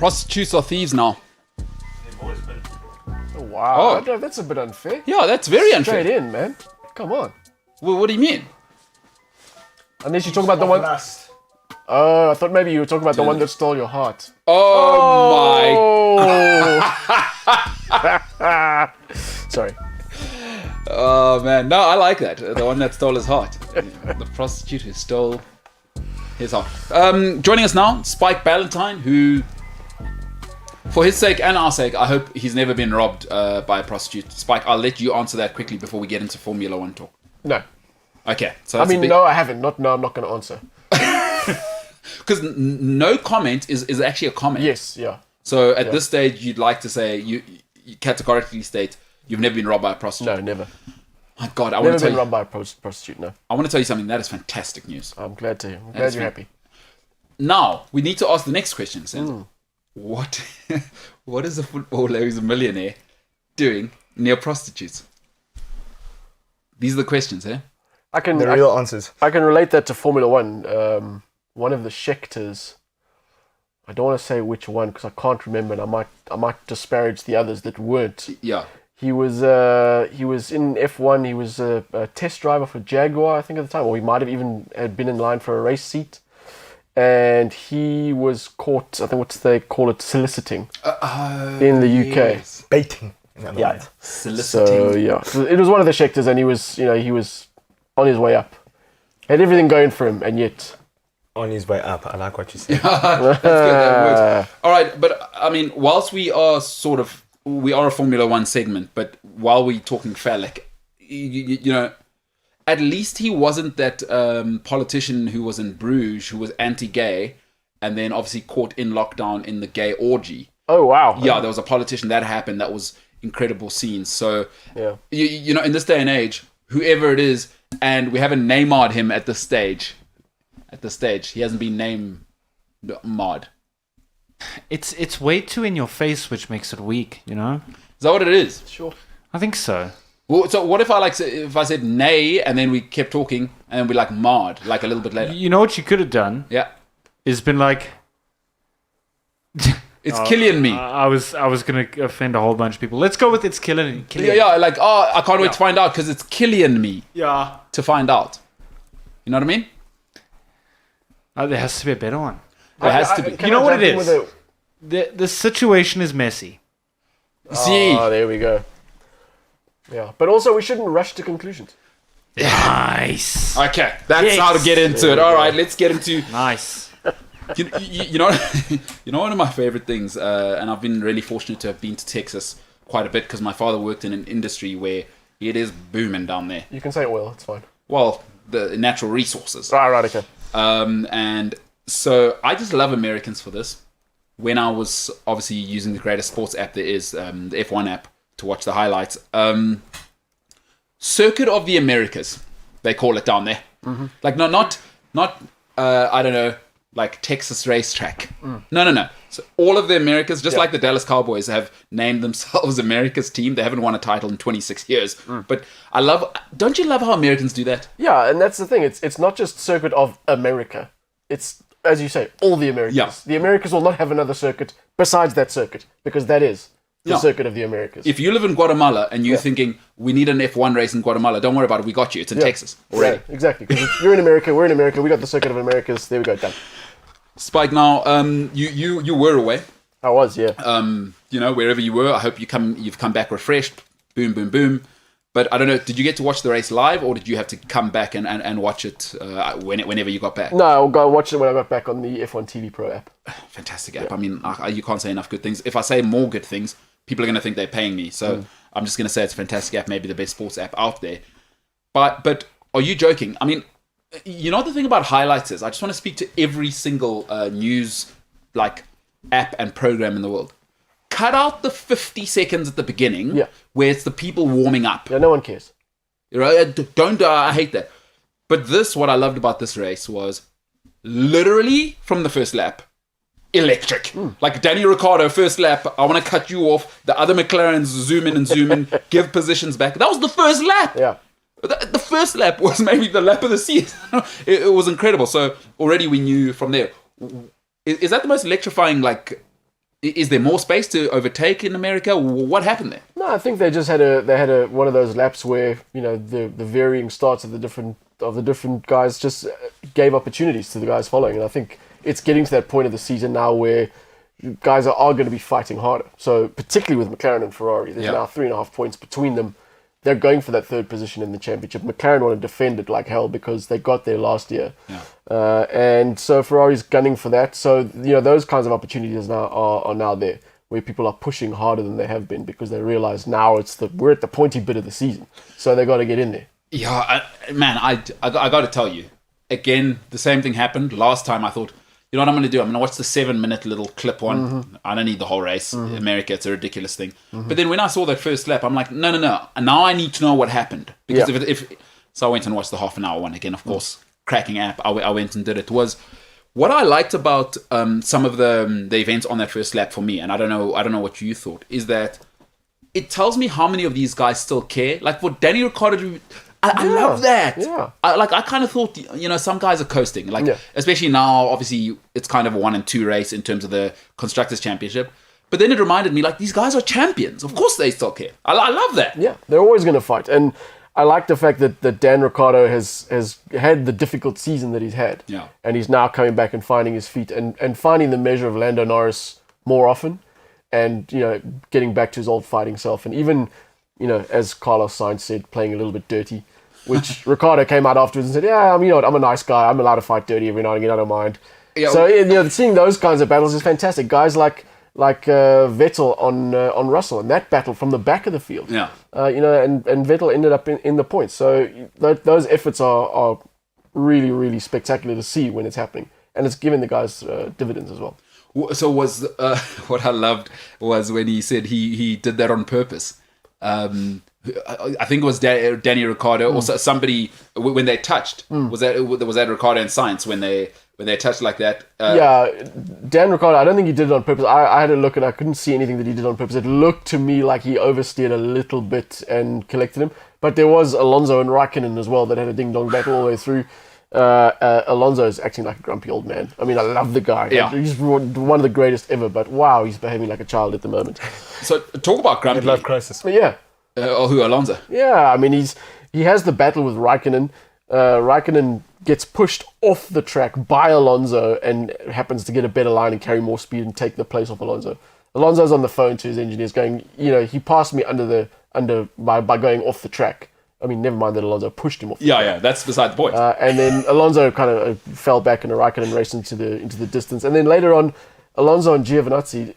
Prostitutes are thieves now. Oh, wow. Oh. That's a bit unfair. Yeah, that's very unfair. Straight in, man. Come on. Well, what do you mean? Unless you talk about the one. Oh, I thought maybe you were talking about the one that stole your heart. Oh, my. Sorry. Oh, man. No, I like that. The one that stole his heart. The prostitute who stole his heart. Joining us now, Spike Ballantyne, who, for his sake and our sake, I hope he's never been robbed by a prostitute. Spike, I'll let you answer that quickly before we get into Formula One talk. No. Okay. So I mean, no, I haven't. No, I'm not going to answer. Because no comment is actually a comment. Yes, yeah. So at this stage, you'd like to say, you categorically state, you've never been robbed by a prostitute. No, never. My God, I Never want to tell been you. robbed by a prostitute, no. I want to tell you something. That is fantastic news. I'm glad to hear. I'm That's glad you're fine. happy. Now, we need to ask the next question, Sam. What is a footballer who's a millionaire doing near prostitutes? These are the questions, eh? The real answers. I can relate that to Formula One. One of the Schechters, I don't want to say which one because I can't remember, and I might disparage the others that weren't. Yeah. He was in F1. He was a test driver for Jaguar, I think, at the time, or he might have even had been in line for a race seat. And he was caught, I think, what they call it, soliciting in the UK. Yes. Baiting. Yeah. Soliciting. So yeah, so it was one of the Schechters, and he was on his way up, had everything going for him, and yet On his way up. I like what you said. That's good, that works. All right, but I mean, whilst we are a Formula One segment, but while we're talking phallic, you know, at least he wasn't that politician who was in Bruges who was anti-gay and then obviously caught in lockdown in the gay orgy. Oh wow! Yeah, there was a politician that happened. That was incredible scenes. So Yeah. you know, in this day and age, whoever it is, and we haven't Neymar'd him at this stage. He hasn't been Neymar'd. It's way too in your face, which makes it weak. You know. Is that what it is? Sure. I think so. Well, so what if I said nay and then we kept talking and then we like marred like a little bit later? You know what you could have done Yeah, is been like, it's killing me. I was gonna offend a whole bunch of people. Let's go with it's killing. Yeah, like I can't wait to find out because it's killing me Yeah. to find out. You know what I mean? There has to be a better one. There has to be. Can You know I what jump it in is? with The situation is messy. See, Oh, there we go. Yeah, but also we shouldn't rush to conclusions. Nice. okay, that's Yes. how to get into it. All right, let's get into. Nice. You know, you know, one of my favorite things, and I've been really fortunate to have been to Texas quite a bit because my father worked in an industry where it is booming down there. You can say oil, it's fine. Well, the natural resources. Right, okay. And so I just love Americans for this. When I was obviously using the greatest sports app there is, the F1 app, to watch the highlights. Circuit of the Americas, they call it down there. Mm-hmm. Like not I don't know, like Texas racetrack. No. So all of the Americas, just like the Dallas Cowboys have named themselves America's team. They haven't won a title in 26 years. But don't you love how Americans do that? Yeah, and that's the thing. It's not just circuit of America. It's, as you say, all the Americas. Yeah. The Americas will not have another circuit besides that circuit because that is the Yeah. circuit of the Americas. If you live in Guatemala and you're thinking, we need an F1 race in Guatemala, don't worry about it. We got you. It's in Texas already. Yeah, exactly. Because you're in America, we're in America, we got the circuit of Americas. There we go, done. Spike, now, you were away. I was, yeah. You know, wherever you were, I hope you've come back refreshed. Boom, boom, boom. But I don't know, did you get to watch the race live or did you have to come back and watch it whenever you got back? No, I'll go watch it when I got back on the F1 TV Pro app. Fantastic app. I mean, you can't say enough good things. If I say more good things, people are going to think they're paying me. So I'm just going to say it's a fantastic app, maybe the best sports app out there. But are you joking? I mean, you know the thing about highlights is, I just want to speak to every single news like app and program in the world. Cut out the 50 seconds at the beginning where it's the people warming up. Yeah, no one cares. Don't I hate that. But what I loved about this race was literally from the first lap, electric. Like Danny Ricciardo, first lap, I want to cut you off. The other McLarens zoom in, give positions back. That was the first lap. Yeah. The first lap was maybe the lap of the season. It was incredible. So already we knew from there. Is that the most electrifying, like, is there more space to overtake in America? What happened there? No, I think they just had one of those laps where, you know, the varying starts of the different guys just gave opportunities to the guys following, and I think it's getting to that point of the season now where guys are going to be fighting harder. So particularly with McLaren and Ferrari, there's now 3.5 points between them. They're going for that third position in the championship. McLaren want to defend it like hell because they got there last year. Yeah. And so Ferrari's gunning for that. So, you know, those kinds of opportunities now are now there, where people are pushing harder than they have been because they realize now we're at the pointy bit of the season. So they got to get in there. Yeah, I got to tell you, again, the same thing happened. Last time I thought, you know what I'm going to do? I'm going to watch the 7-minute little clip one. I don't need the whole race. America, it's a ridiculous thing. But then when I saw that first lap, I'm like, no. Now I need to know what happened. Because so I went and watched the half an hour one again, of course. Cracking app. I went and did it. Was what I liked about some of the events on that first lap for me, and I don't know what you thought, is that it tells me how many of these guys still care. Like for Danny Ricciardo, I Yeah, love that. yeah. I kind of thought, some guys are coasting. Like, especially now, obviously, it's kind of a 1 and 2 race in terms of the Constructors' Championship. But then it reminded me, like, these guys are champions. Of course they still care. I love that. Yeah, they're always going to fight. And I like the fact that Dan Ricciardo has had the difficult season that he's had. Yeah. And he's now coming back and finding his feet and finding the measure of Lando Norris more often. And, getting back to his old fighting self. And even, as Carlos Sainz said, playing a little bit dirty. Which Ricciardo came out afterwards and said, yeah, I'm a nice guy. I'm allowed to fight dirty every now and again. I don't mind. Yeah. So, seeing those kinds of battles is fantastic. Guys like Vettel on Russell, and that battle from the back of the field. Yeah. And Vettel ended up in the points. So those efforts are really, really spectacular to see when it's happening. And it's giving the guys dividends as well. So was what I loved was when he said he did that on purpose. I think it was Danny Ricciardo or somebody when they touched. Was that Ricciardo and Sainz when they touched like that? Dan Ricciardo, I don't think he did it on purpose. I had a look and I couldn't see anything that he did on purpose. It looked to me like he oversteered a little bit and collected him. But there was Alonso and Raikkonen as well that had a ding-dong battle all the way through. Alonso's acting like a grumpy old man. I mean, I love the guy. Yeah. He's one of the greatest ever, but wow, he's behaving like a child at the moment. So talk about grumpy. Midlife crisis. But yeah. Who, Alonso? Yeah, I mean, he has the battle with Raikkonen. Raikkonen gets pushed off the track by Alonso and happens to get a better line and carry more speed and take the place of Alonso. Alonso's on the phone to his engineers going, he passed me by going off the track. I mean, never mind that Alonso pushed him off the track. Yeah, that's beside the point. And then Alonso kind of fell back and Raikkonen raced into the distance. And then later on, Alonso and Giovinazzi,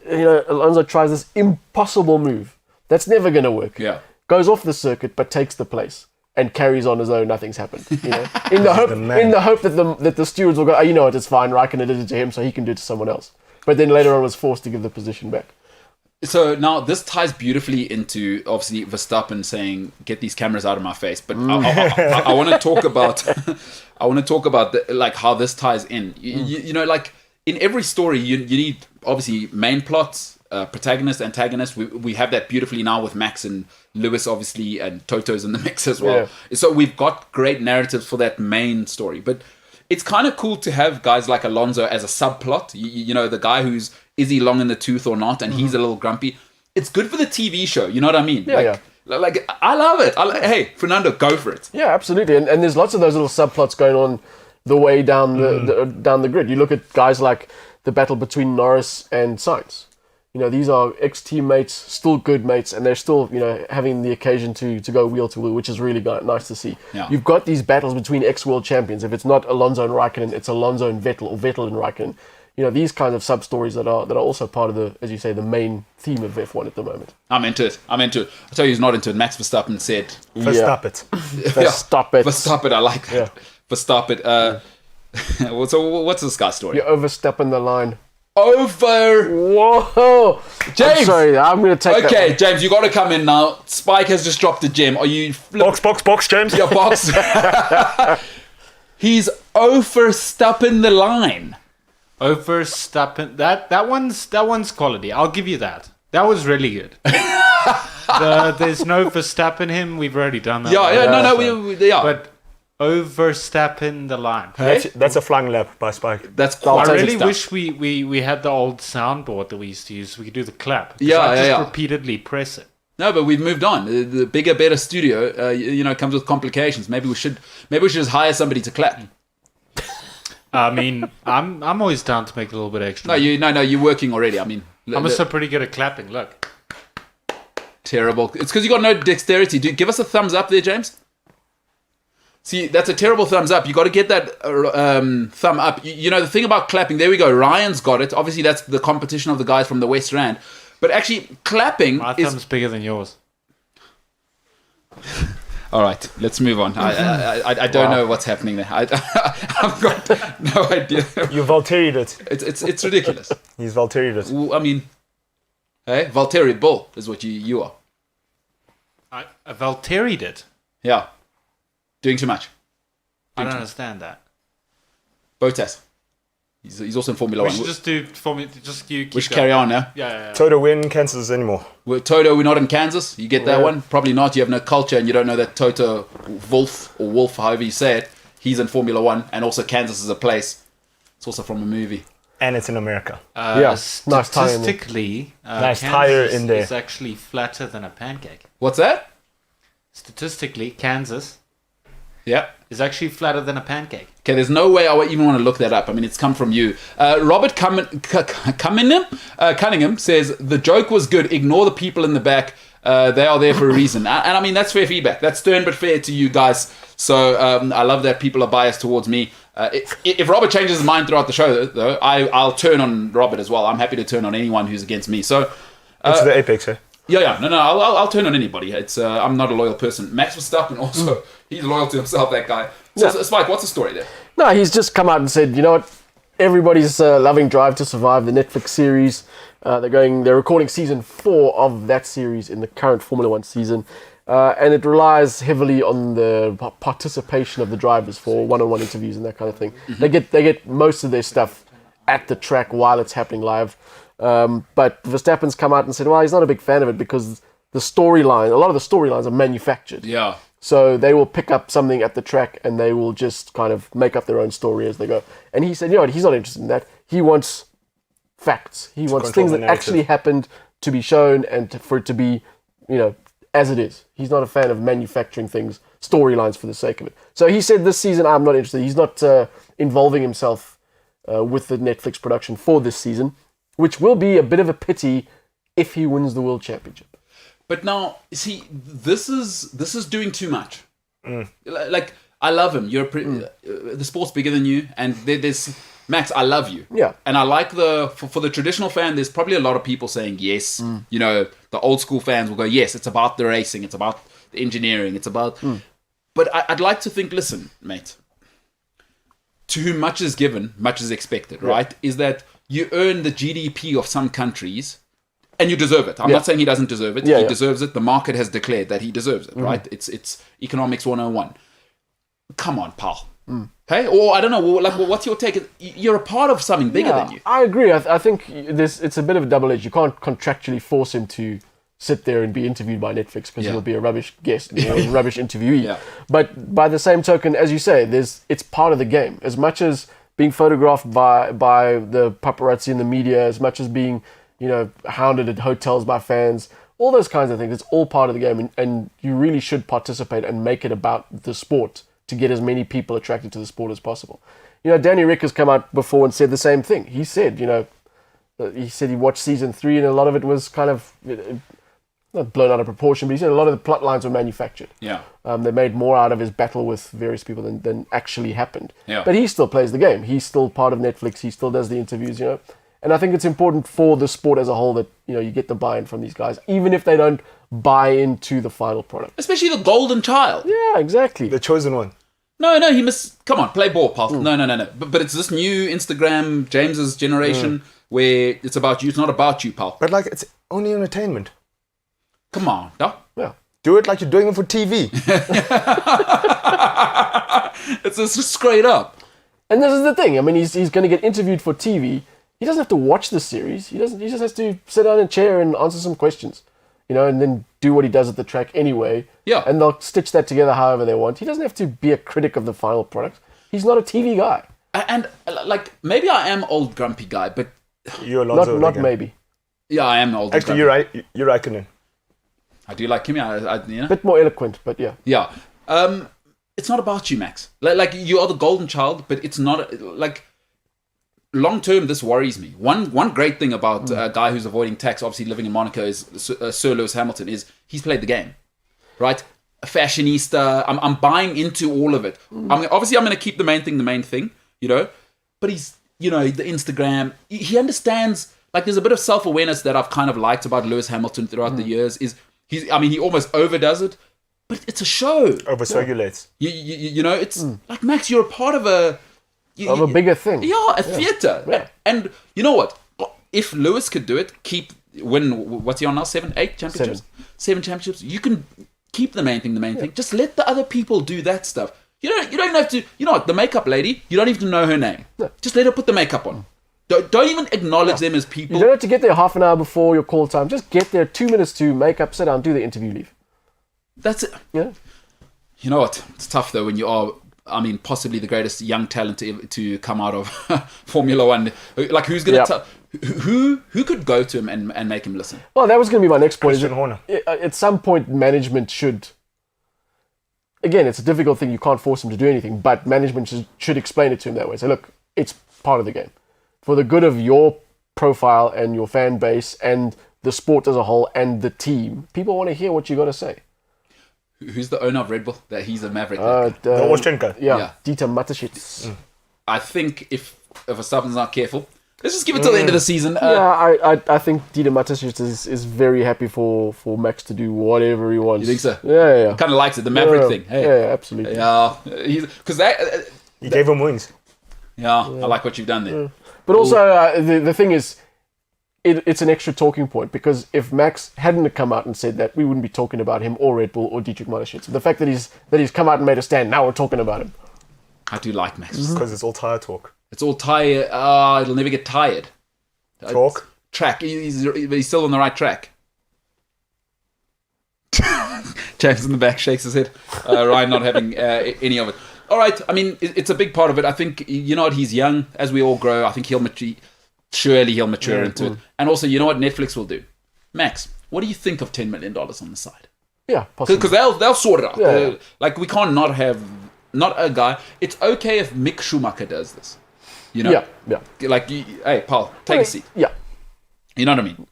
Alonso tries this impossible move. That's never going to work. Yeah. Goes off the circuit, but takes the place and carries on as though nothing's happened. In the hope that the stewards will go, you know what, it's fine. Raikkonen did it to him, so he can do it to someone else. But then later on, was forced to give the position back. So now this ties beautifully into obviously Verstappen saying, "Get these cameras out of my face." But I want to talk about, how this ties in. Like in every story, you need obviously main plots. Protagonist, antagonist. We have that beautifully now with Max and Lewis, obviously, and Toto's in the mix as well. Yeah. So we've got great narratives for that main story. But it's kind of cool to have guys like Alonso as a subplot. The guy is he long in the tooth or not, and he's a little grumpy. It's good for the TV show. You know what I mean? Yeah, Like I love it. Hey, Fernando, go for it. Yeah, absolutely. And there's lots of those little subplots going on the way down down the grid. You look at guys like the battle between Norris and Sainz. These are ex-teammates, still good mates, and they're still, having the occasion to go wheel to wheel, which is really nice to see. Yeah. You've got these battles between ex-world champions. If it's not Alonso and Raikkonen, it's Alonso and Vettel, or Vettel and Raikkonen. These kinds of sub-stories that are also part of the, as you say, the main theme of F1 at the moment. I'm into it. I'll tell you who's not into it. Max Verstappen said... Verstappen. I like that. Yeah. Verstappen. So what's this guy's story? You're overstepping the line. Whoa, James. I'm sorry, I'm going to take that. Okay, James, you got to come in now. Spike has just dropped a gem. Are you box, James? Yeah, box. He's overstepping the line. Overstepping that one's quality. I'll give you that. That was really good. There's no Verstappen him. We've already done that. Yeah. But overstepping the line. That's a flying lap by Spike. That's I quality really stuff. wish we had the old soundboard that we used to use. We could do the clap. I just repeatedly press it. No, but we've moved on. The bigger, better studio, comes with complications. Maybe we should just hire somebody to clap. I mean, I'm always down to make a little bit extra. No, you're working already. I mean, I'm also pretty good at clapping. Look, terrible. It's because you got no dexterity. Give us a thumbs up there, James. See, that's a terrible thumbs up. You got to get that thumb up. The thing about clapping, there we go. Ryan's got it. Obviously, that's the competition of the guys from the West Rand. But actually, clapping my thumb's bigger than yours. All right, let's move on. I don't know what's happening there. I've got no idea. You Valtteried it. It's ridiculous. He's Valtteried it. I mean, hey, Valtteri Bull is what you are. I Valtteried it. Yeah. Doing too much. I don't understand that. Bottas. He's also in Formula We 1. should just do just you. We should carry on now. Yeah. Toto, we're in Kansas anymore. Toto, we're not in Kansas. You get that Yeah. one? Probably not. You have no culture and you don't know that Toto Wolf, however you say it, he's in Formula 1 and also Kansas is a place. It's also from a movie. And it's in America. Nice tie in there. Statistically, Nice Kansas tire in there. is actually flatter than a pancake. What's that? Statistically, Kansas Yeah. is actually flatter than a pancake. Okay, there's no way I would even want to look that up. I mean, it's come from you. Robert Cunningham says, the joke was good. Ignore the people in the back. They are there for a reason. And I mean, that's fair feedback. That's stern but fair to you guys. So I love that people are biased towards me. If Robert changes his mind throughout the show, though, I'll turn on Robert as well. I'm happy to turn on anyone who's against me. So It's the apex, eh? yeah. No, I'll turn on anybody. It's I'm not a loyal person. Max Verstappen also, he's loyal to himself, that guy. So, Spike, what's the story there? No, he's just come out and said, you know what? Everybody's loving Drive to Survive, the Netflix series. They're recording season 4 of that series in the current Formula 1 season. And it relies heavily on the participation of the drivers for one-on-one interviews and that kind of thing. They get most of their stuff at the track while it's happening live. But Verstappen's come out and said, well, he's not a big fan of it because a lot of the storylines are manufactured. Yeah. So they will pick up something at the track and they will just kind of make up their own story as they go. And he said, you know what, he's not interested in that. He wants facts. He wants control things the that narrative. actually happened to be shown and for it to be, as it is. He's not a fan of manufacturing things, storylines for the sake of it. So he said this season, I'm not interested. He's not involving himself with the Netflix production for this season, which will be a bit of a pity if he wins the World Championship. But now, see, this is doing too much. Like, I love him. The sport's bigger than you, and there's Max. I love you. Yeah. And I like for the traditional fan. There's probably a lot of people saying yes. The old school fans will go, yes, it's about the racing, it's about the engineering, it's about. But I'd like to think, listen, mate. To whom much is given, much is expected. Right? Is that you earn the GDP of some countries. And you deserve it. I'm not saying he doesn't deserve it. He deserves it. The market has declared that he deserves it, right? It's economics 101. Come on, pal. Okay? Or I don't know, what's your take? You're a part of something bigger than you. I agree. I think it's a bit of a double edge. You can't contractually force him to sit there and be interviewed by Netflix because he'll be a rubbish guest, a rubbish interviewee. Yeah. But by the same token, as you say, it's part of the game. As much as being photographed by the paparazzi and the media, as much as being hounded at hotels by fans, all those kinds of things. It's all part of the game, and you really should participate and make it about the sport to get as many people attracted to the sport as possible. Danny Rick has come out before and said the same thing. He said, he watched season 3 and a lot of it was kind of not blown out of proportion, but he said a lot of the plot lines were manufactured. Yeah. They made more out of his battle with various people than actually happened. Yeah. But he still plays the game. He's still part of Netflix. He still does the interviews, And I think it's important for the sport as a whole that, you get the buy-in from these guys, even if they don't buy into the final product. Especially the golden child. Yeah, exactly. The chosen one. No, he must... Come on, play ball, pal. No. But it's this new Instagram, James's generation, where it's about you. It's not about you, pal. But it's only entertainment. Come on, dog. Yeah. Do it like you're doing it for TV. It's just straight up. And this is the thing. I mean, he's going to get interviewed for TV. He doesn't have to watch the series. He just has to sit down in a chair and answer some questions, and then do what he does at the track anyway. Yeah. And they'll stitch that together however they want. He doesn't have to be a critic of the final product. He's not a TV guy. And maybe I am old grumpy guy, but You're Alonso. Not maybe. yeah, I am old. Actually, grumpy. you're Raikkonen. I do like Kimi. I. Bit more eloquent, but yeah. Yeah. It's not about you, Max. Like you are the golden child, but it's not long term. This worries me. One great thing about a guy who's avoiding tax, obviously living in Monaco, is Sir Lewis Hamilton. Is he's played the game, right? A fashionista. I'm buying into all of it. I'm going to keep the main thing, But he's the Instagram. He understands. Like there's a bit of self awareness that I've kind of liked about Lewis Hamilton throughout the years. He almost overdoes it. But it's a show. Overcirculates. It's like, Max, you're a part of a bigger thing. Yeah, a theatre. Yeah. And you know what? If Lewis could do it, win, what's he on now? 8 championships? 7 championships. You can keep the main thing. Just let the other people do that stuff. You don't even have to. You know what? The makeup lady. You don't even know her name. No. Just let her put the makeup on. Don't even acknowledge them as people. You don't have to get there half an hour before your call time. Just get there 2 minutes to make up, sit down, do the interview, leave. That's it. Yeah. You know what? It's tough though when you are. I mean, possibly the greatest young talent to come out of Formula One. Like, who's gonna tell? Who could go to him and make him listen? Well, that was going to be my next point. Christian Horner. At some point, management should. Again, it's a difficult thing. You can't force him to do anything, but management should explain it to him that way. Say, look, it's part of the game. For the good of your profile and your fan base and the sport as a whole and the team, people want to hear what you got to say. Who's the owner of Red Bull? That he's a Maverick. The Austrian guy. Yeah, Dieter Mateschitz. I think if Verstappen's not careful, let's just give it till the end of the season. I think Dieter Mateschitz is very happy for Max to do whatever he wants. You think so? Yeah. Kind of likes it, the Maverick thing. Hey. Yeah, absolutely. Yeah, because that. He gave him wings. Yeah, I like what you've done there. But also, the thing is, it's an extra talking point, because if Max hadn't come out and said that, we wouldn't be talking about him or Red Bull or Dietrich Mateschitz. The fact that he's come out and made a stand, now we're talking about him. I do like Max. Because it's all tire talk. It's all tired. It'll never get tired. Talk. Track. He's still on the right track. James in the back shakes his head. Ryan not having any of it. All right. I mean, it's a big part of it. I think, you know what, he's young. As we all grow, I think he'll mature. Surely he'll mature into it. And also, you know what Netflix will do? Max, what do you think of $10 million on the side? Yeah, possibly. Because they'll sort it out. Yeah. Like, we can't not have a guy. It's okay if Mick Schumacher does this. You know? Yeah. Like, hey, Paul, take a seat. Yeah. You know what I mean?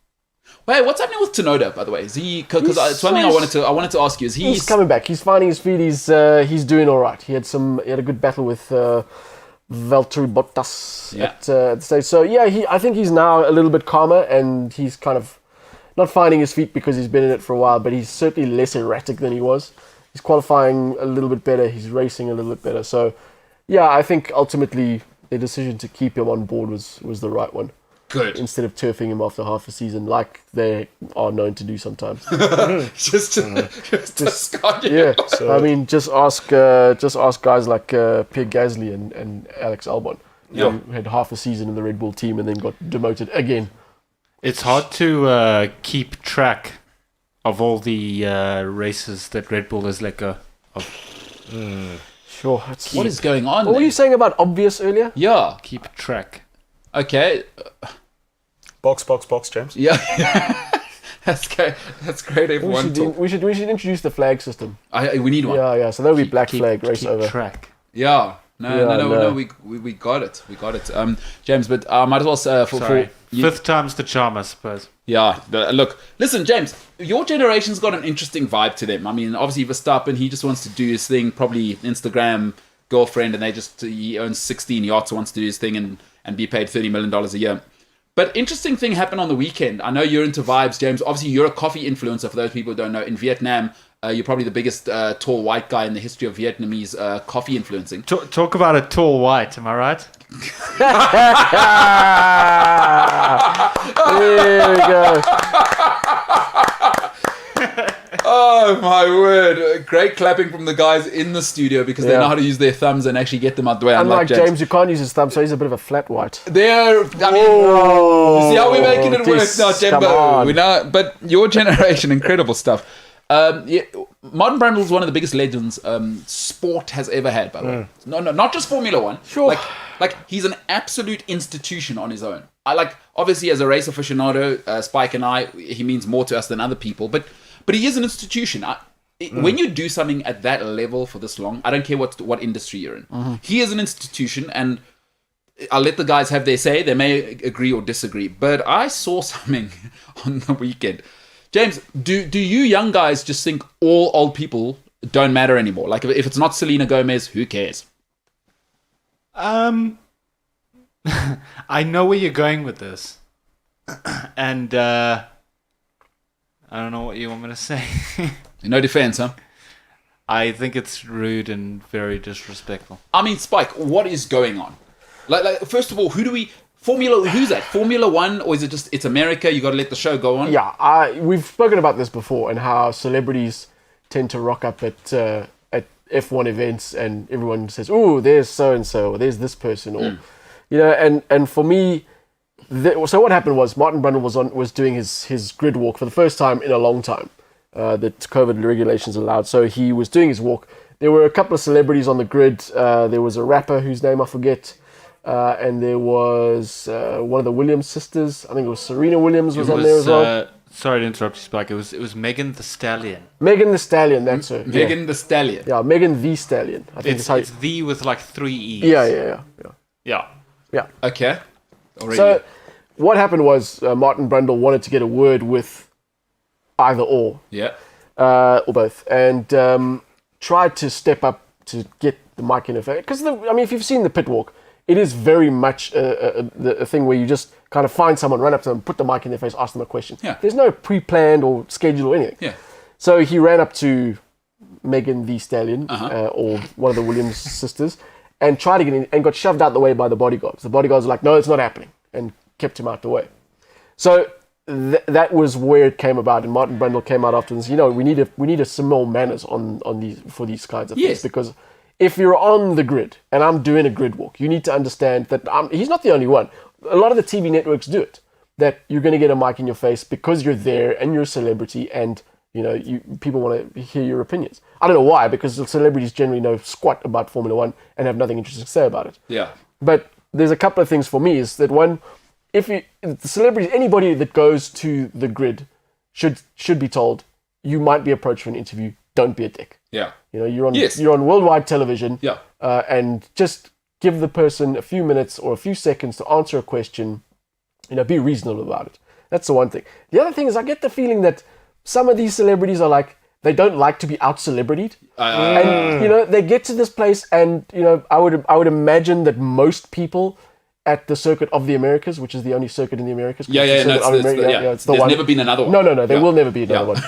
Wait, what's happening with Tsunoda, by the way? Is he? Because it's something I wanted to ask you. Is he's coming back? He's finding his feet. He's doing all right. He had a good battle with Valtteri Bottas at the stage. So yeah, I think he's now a little bit calmer, and he's kind of not finding his feet because he's been in it for a while. But he's certainly less erratic than he was. He's qualifying a little bit better. He's racing a little bit better. So yeah, I think ultimately the decision to keep him on board was the right one. Good. Instead of turfing him after half a season, like they are known to do sometimes. just discard him. Yeah. So, I mean, just ask guys like Pierre Gasly and Alex Albon, who had half a season in the Red Bull team and then got demoted again. It's hard to keep track of all the races that Red Bull has let go of. Sure. What is going on? What were you saying about obvious earlier? Yeah. Keep track. Okay. Box, James. Yeah. That's great. That's great. Everyone talk. We should introduce the flag system. We need one. Yeah. So that'll be black flag race keep over. Track. Yeah. No. We got it. James, but might as well Sorry. Fifth time's the charm, I suppose. Yeah. Look, listen, James. Your generation's got an interesting vibe to them. I mean, obviously Verstappen, he just wants to do his thing. Probably Instagram girlfriend, and he owns 16 yachts, wants to do his thing and be paid $30 million a year. But interesting thing happened on the weekend. I know you're into vibes, James. Obviously, you're a coffee influencer, for those people who don't know. In Vietnam, you're probably the biggest tall white guy in the history of Vietnamese coffee influencing. Talk about a tall white, am I right? There we go. Oh my word. Great clapping from the guys in the studio because they know how to use their thumbs and actually get them out the way. Unlike James, who can't use his thumb, so he's a bit of a flat white. You see how we're making it work now, Jembo. But your generation, incredible stuff. Martin Brundle is one of the biggest legends sport has ever had, by the way. No, not just Formula One. Sure. Like he's an absolute institution on his own. Obviously as a race aficionado, Spike and I, he means more to us than other people, but he is an institution. When you do something at that level for this long, I don't care what industry you're in. He is an institution, and I'll let the guys have their say. They may agree or disagree, but I saw something on the weekend. James, do you young guys just think all old people don't matter anymore? Like if it's not Selena Gomez, who cares? I know where you're going with this, and I don't know what you want me to say. No defense, huh? I think it's rude and very disrespectful. I mean, Spike, what is going on? Like first of all, who's that? Formula One, or is it just, it's America, you got to let the show go on? Yeah, we've spoken about this before and how celebrities tend to rock up at F1 events, and everyone says, "Oh, there's so and so, or there's this person," or and for me, so what happened was Martin Brundle was doing his grid walk for the first time in a long time. That COVID regulations allowed, so he was doing his walk. There were a couple of celebrities on the grid. There was a rapper whose name I forget. And there was one of the Williams sisters. I think it was Serena Williams was on there as well. Sorry to interrupt you, Spike. It was Megan the Stallion. Megan the Stallion, that's her. Megan the Stallion. Yeah, Megan the Stallion. I think It's the with like 3 E's. Yeah. Okay. Already. So what happened was Martin Brundle wanted to get a word with either or both, and tried to step up to get the mic in her face. Because if you've seen the pit walk, it is very much a thing where you just kind of find someone, run up to them, put the mic in their face, ask them a question. Yeah. There's no pre-planned or schedule or anything. Yeah. So he ran up to Megan the Stallion, or one of the Williams sisters, and tried to get in, and got shoved out the way by the bodyguards. The bodyguards were like, "No, it's not happening," and kept him out the way. So that was where it came about, and Martin Brundle came out afterwards. We need a similar manners on these for these kinds of things, because if you're on the grid and I'm doing a grid walk, you need to understand that he's not the only one. A lot of the TV networks do it. That you're going to get a mic in your face because you're there and you're a celebrity, and people want to hear your opinions. I don't know why, because the celebrities generally know squat about Formula One and have nothing interesting to say about it. Yeah. But there's a couple of things for me. Is that one, if the celebrities, anybody that goes to the grid should be told, you might be approached for an interview. Don't be a dick. Yeah. You're on worldwide television. Yeah. And just give the person a few minutes or a few seconds to answer a question. Be reasonable about it. That's the one thing. The other thing is, I get the feeling that some of these celebrities are like, they don't like to be out-celebritied. And, they get to this place and, I would imagine that most people at the Circuit of the Americas, which is the only circuit in the Americas. It's the one. There's never been another one. No, there will never be another one.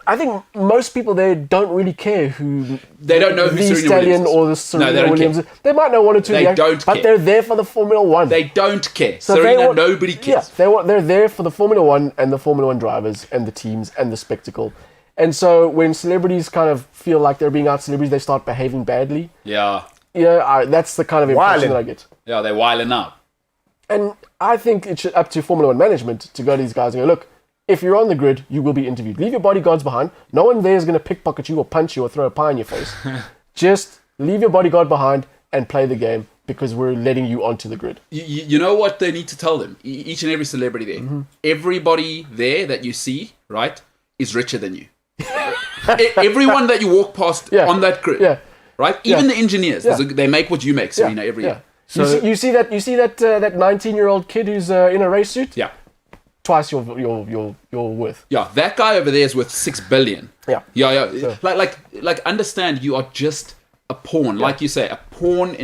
I think most people there don't really care who... They don't know who the Serena Stallion Williams is. or the Serena they Williams care. is. They might know one or two, They don't but care. they're there for the Formula One. They don't care. So Serena, nobody cares. Yeah, they're there for the Formula One and the Formula One drivers and the teams and the spectacle. And so when celebrities kind of feel like they're being out-celebrities, they start behaving badly. Yeah. That's the kind of impression that I get. Yeah, they're wiling up. And I think it should up to Formula One management to go to these guys and go, look, if you're on the grid, you will be interviewed. Leave your bodyguards behind. No one there is going to pickpocket you or punch you or throw a pie in your face. Just leave your bodyguard behind and play the game, because we're letting you onto the grid. You know what they need to tell them? Each and every celebrity there. Mm-hmm. Everybody there that you see, right, is richer than you. Everyone that you walk past on that grid, right? Even the engineers, they make what you make, Serena, every year. So you see that 19-year-old kid who's in a race suit? Yeah. Twice your worth. Yeah, that guy over there is worth $6 billion. Yeah. Yeah. Like understand, you are just a pawn, like you say, a pawn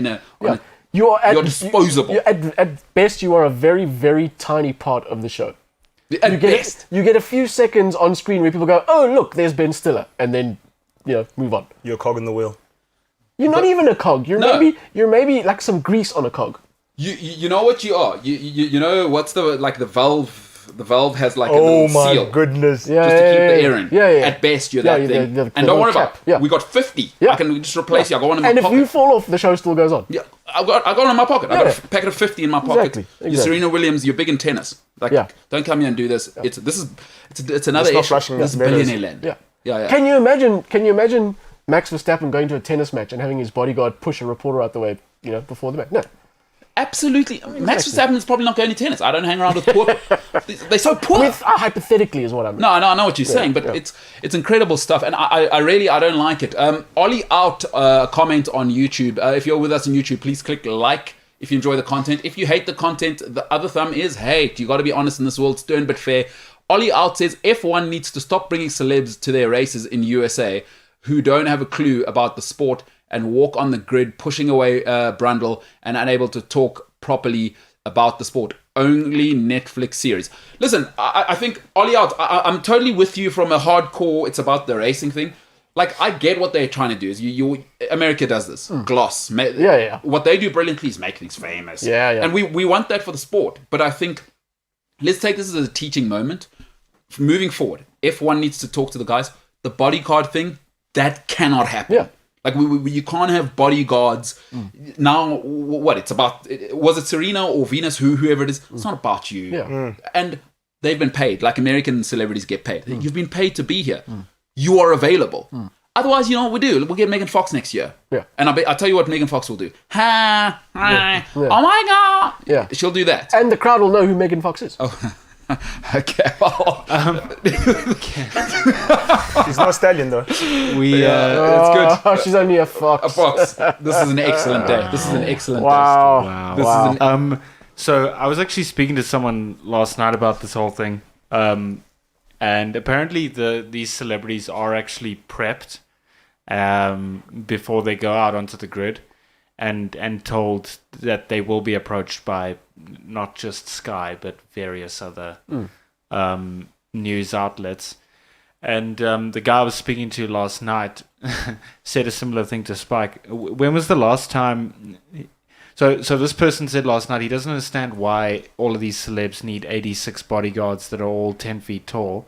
you're disposable. At best, you are a very, very tiny part of the show. At best. You get a few seconds on screen where people go, "Oh, look, there's Ben Stiller," and then move on. You're a cog in the wheel. You're not even a cog. You're maybe like some grease on a cog. You know what you are. You know what's the valve. The valve has like a little seal. Oh my goodness! Just to keep the air in. Yeah. At best, you're that thing. And don't worry about it. We got 50. Yeah. I can just replace you. I got one in my pocket. And if you fall off, the show still goes on. Yeah, I got one in my pocket. I got a packet of 50 in my pocket. Exactly. You're Serena Williams. You're big in tennis. Don't come here and do this. It's another issue. This is billionaire land. Yeah. Can you imagine Max Verstappen going to a tennis match and having his bodyguard push a reporter out the way, before the match? No. Absolutely. Max Verstappen is probably not going to tennis. I don't hang around with poor. They're so poor. Hypothetically is what I mean. No, I know what you're saying, but it's incredible stuff, and I really don't like it. Ollie Out comment on YouTube. If you're with us on YouTube, please click like if you enjoy the content. If you hate the content, the other thumb is hate. You got to be honest in this world, stern but fair. Ollie Out says F1 needs to stop bringing celebs to their races in USA who don't have a clue about the sport and walk on the grid, pushing away Brundle and unable to talk properly about the sport. Only Netflix series. Listen, I think, Ollie Out, I'm totally with you from a hardcore, it's about the racing thing. Like, I get what they're trying to do. Is America does this. Gloss. What they do brilliantly is make things famous. Yeah. And we want that for the sport. But I think, let's take this as a teaching moment. Moving forward, F1 needs to talk to the guys. The bodyguard thing, that cannot happen. Yeah. Like you can't have bodyguards. Now, what it's about? Was it Serena or Venus? Whoever it is, it's not about you. Yeah. And they've been paid. Like American celebrities get paid. You've been paid to be here. You are available. Otherwise, you know what we do? We'll get Megan Fox next year. Yeah. And I'll tell you what Megan Fox will do. Hi. Yeah. Oh my God. Yeah. She'll do that. And the crowd will know who Megan Fox is. Okay. Well, He's not a stallion though. it's good. Oh, she's only a fox. A Fox. This is an excellent day. This is an excellent Wow. day. This is an So I was actually speaking to someone last night about this whole thing, and apparently these celebrities are actually prepped before they go out onto the grid, and told that they will be approached by not just Sky but various other news outlets. And the guy I was speaking to last night said a similar thing to Spike. When was the last time? So this person said last night he doesn't understand why all of these celebs need 86 bodyguards that are all 10 feet tall.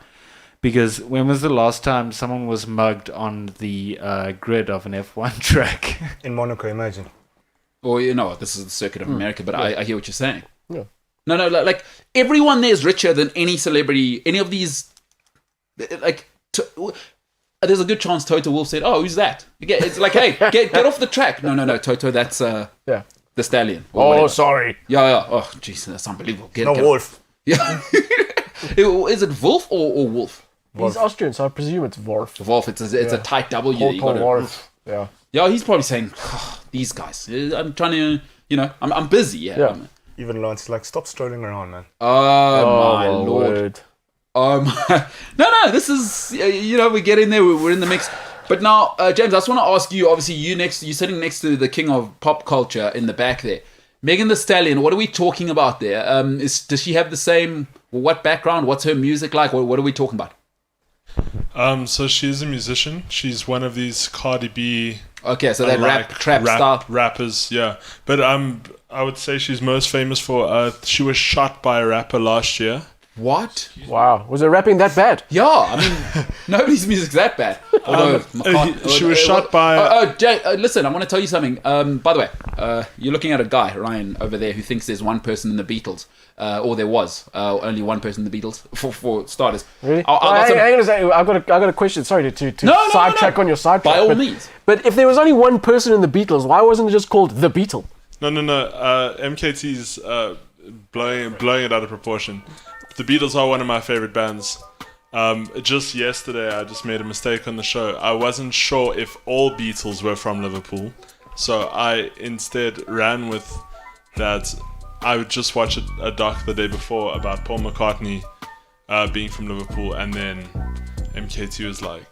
Because when was the last time someone was mugged on the grid of an F1 track? In Monaco, imagine. Well, you know, this is the circuit of America, but I hear what you're saying. Yeah. No, like everyone there is richer than any celebrity, any of these. Like, there's a good chance Toto Wolff said, "Oh, who's that?" It's like, hey, get off the track. No, Toto, that's the stallion. Or whatever. Sorry. Yeah. Oh, jeez, that's unbelievable. No wolf. Yeah. Is it Wolf or Wolf? He's Austrian, so I presume it's Worf. Wolf. It's a tight W. You Paul gotta- Worf. Yeah. Yeah, he's probably saying, these guys. I'm trying to, I'm busy. Yeah. Even Lance is like, stop strolling around, man. Oh, my Lord. No, this is, we get in there, we're in the mix. But now, James, I just want to ask you, obviously, you're sitting next to the king of pop culture in the back there. Megan Thee Stallion, what are we talking about there? Does she have the same, what background? What's her music like? What are we talking about? So she's a musician. She's one of these Cardi B. Okay, so that trap style. Rappers, yeah. But I would say she's most famous for, she was shot by a rapper last year. What? Wow. Was her rapping that bad? Yeah, I mean, nobody's music's that bad. Although, She was shot by... Jay, listen, I want to tell you something. By the way, you're looking at a guy, Ryan, over there, who thinks there's one person in the Beatles. Or there was only one person in the Beatles, for starters. Really? I've got a question. Sorry to sidetrack on your sidetrack. By all means. But if there was only one person in the Beatles, why wasn't it just called The Beatle? No. MKT's blowing it out of proportion. The Beatles are one of my favorite bands. Just yesterday, I just made a mistake on the show. I wasn't sure if all Beatles were from Liverpool, so I instead ran with that. I would just watch a doc the day before about Paul McCartney being from Liverpool, and then MKT was like,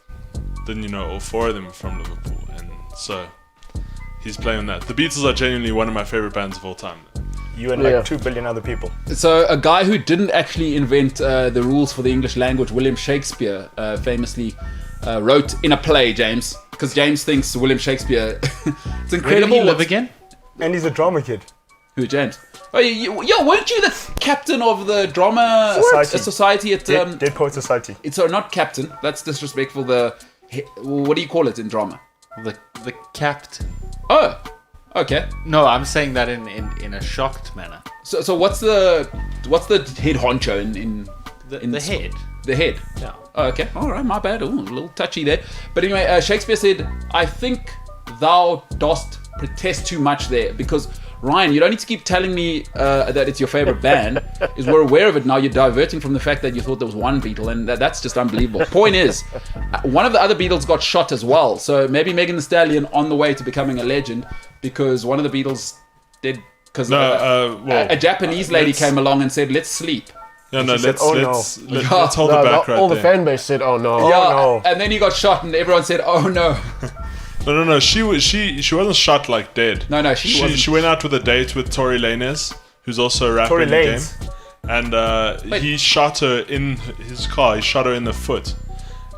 didn't you know all four of them are from Liverpool? And so he's playing on that. The Beatles are genuinely one of my favorite bands of all time. You and like 2 billion other people. So a guy who didn't actually invent the rules for the English language, William Shakespeare, famously wrote in a play, James, because James thinks William Shakespeare. It's incredible. Where did he live again? And he's a drama kid. Who, James? Oh, weren't you the captain of the drama society at Dead Poet Society? It's not captain. That's disrespectful. What do you call it in drama? The captain. Oh, okay. No, I'm saying that in a shocked manner. So what's the head honcho in The head. The head. Yeah. Oh, okay. All right. My bad. Ooh, a little touchy there. But anyway, Shakespeare said, "I think thou dost protest too much there," because Ryan, you don't need to keep telling me that it's your favorite band. Is we're aware of it now. You're diverting from the fact that you thought there was one Beatle, and that's just unbelievable. Point is, one of the other Beatles got shot as well. So maybe Megan Thee Stallion on the way to becoming a legend, because one of the Beatles did. Because a Japanese lady came along and said, "Let's sleep." Yeah, no, let's hold No, the back right all the there. fan base said, "Oh no." Yeah, no. and then he got shot, and everyone said, "Oh no." No. She wasn't shot like dead. No, she wasn't. She went out with a date with Tory Lanez, who's also a rapper Tory in the Lanez. game. And he shot her in his car. He shot her in the foot.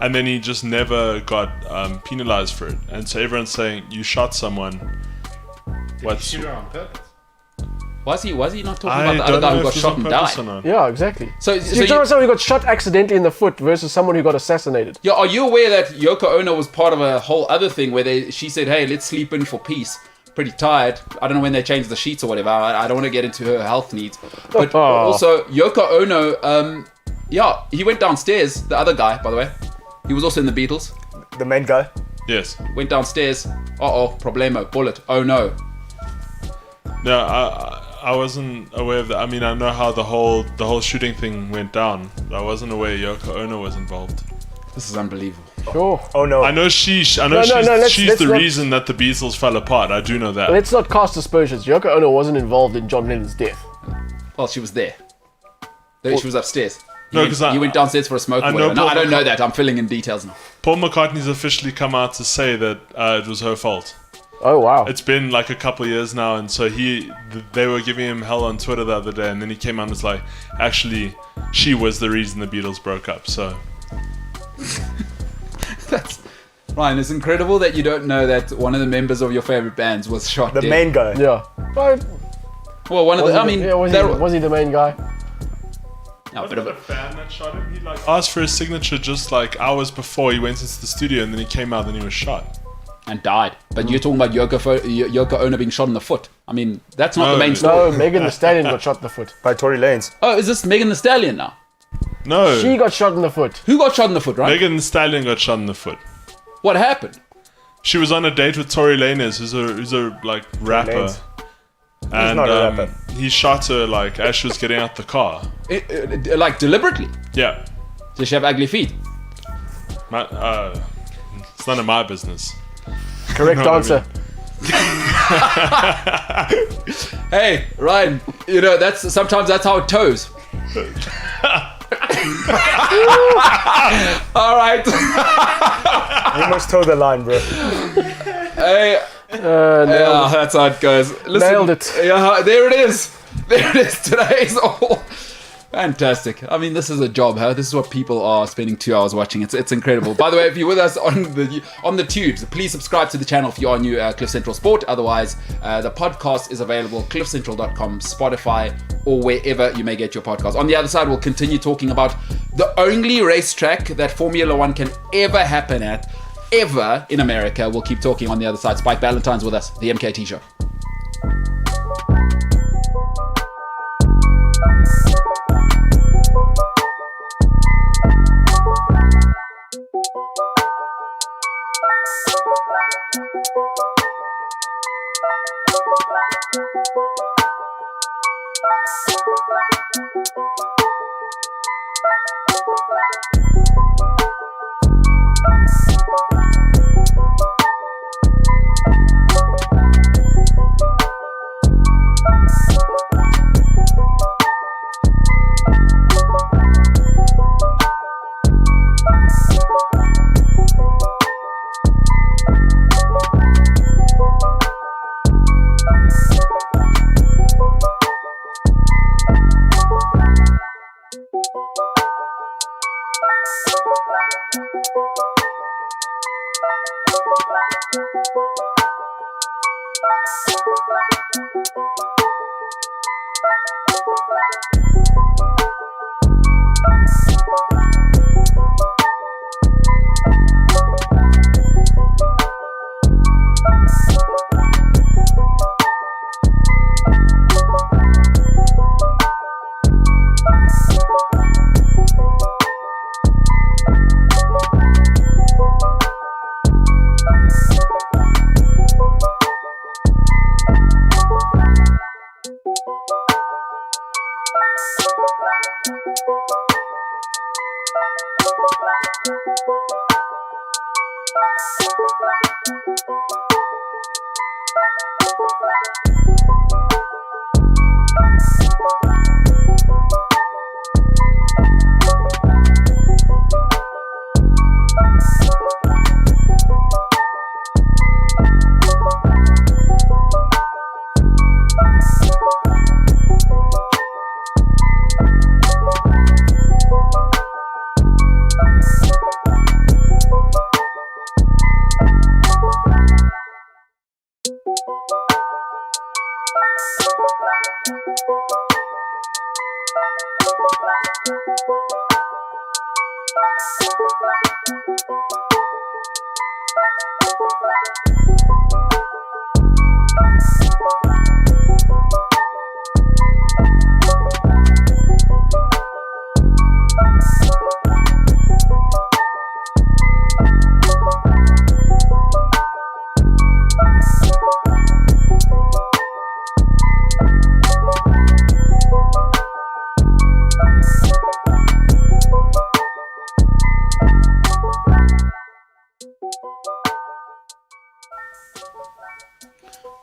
And then he just never got penalized for it. And so everyone's saying, you shot someone. Did you shoot her on purpose? Why is he not talking I about the other don't guy know who if got it's shot on and purpose died? or not. Yeah, exactly. So you're talking about someone who got shot accidentally in the foot versus someone who got assassinated. yeah, are you aware that Yoko Ono was part of a whole other thing where she said, hey, let's sleep in for peace. Pretty tired. I don't know when they changed the sheets or whatever. I don't want to get into her health needs. But also, Yoko Ono, he went downstairs. The other guy, by the way. He was also in the Beatles. The main guy. Yes. Went downstairs. Problemo. Bullet. Oh no. No, I wasn't aware of that. I mean, I know how the whole shooting thing went down. I wasn't aware Yoko Ono was involved. This is unbelievable. Sure. Oh no. I know she's let's the not- reason that the Beatles fell apart. I do know that. Let's not cast aspersions. Yoko Ono wasn't involved in John Lennon's death. Well, she was there. She was upstairs. No, 'cause he went downstairs for a smoke I or know whatever. No, Paul I don't know McCart- that. I'm filling in details now. Paul McCartney's officially come out to say that it was her fault. Oh wow. It's been like a couple of years now, and so they were giving him hell on Twitter the other day, and then he came out and was like, actually, she was the reason the Beatles broke up. So That's Ryan. It's incredible that you don't know that one of the members of your favorite bands was shot The dead. main guy. Yeah. But Well, one of the. I mean, was he the main guy? no, was bit it of a a, fan that shot him? He asked for his signature just like hours before he went into the studio, and then he came out and he was shot. and died. But you're talking about Yoko Ono being shot in the foot. I mean, that's not the main No. story. No, Megan Thee Stallion got shot in the foot. By Tory Lanez. Oh, is this Megan Thee Stallion now? No, She got shot in the foot. Who got shot in the foot, right? Megan Thee Stallion got shot in the foot. What happened? She was on a date with Tory Lanez, who's a like rapper, Lanez. and not a rapper. he shot her like as she was getting out the car. Like deliberately? Yeah, Does she have ugly feet? it's none of my business. Correct No, I answer. Hey, Ryan, sometimes that's how it toes. All right. You must toe the line, bro. Hey, yeah, that's how it goes. Listen, Nailed it. Yeah, there it is. There it is. Today's all fantastic. I mean, this is a job, huh? This is what people are spending 2 hours watching. It's incredible. By the way, if you're with us on the tubes, please subscribe to the channel if you are new Cliff Central Sport. Otherwise, the podcast is available cliffcentral.com, Spotify, or wherever you may get your podcast. On the other side, we'll continue talking about the only racetrack that Formula One can ever happen at, ever in America. We'll keep talking on the other side. Spike Valentine's with us, the MKT Show.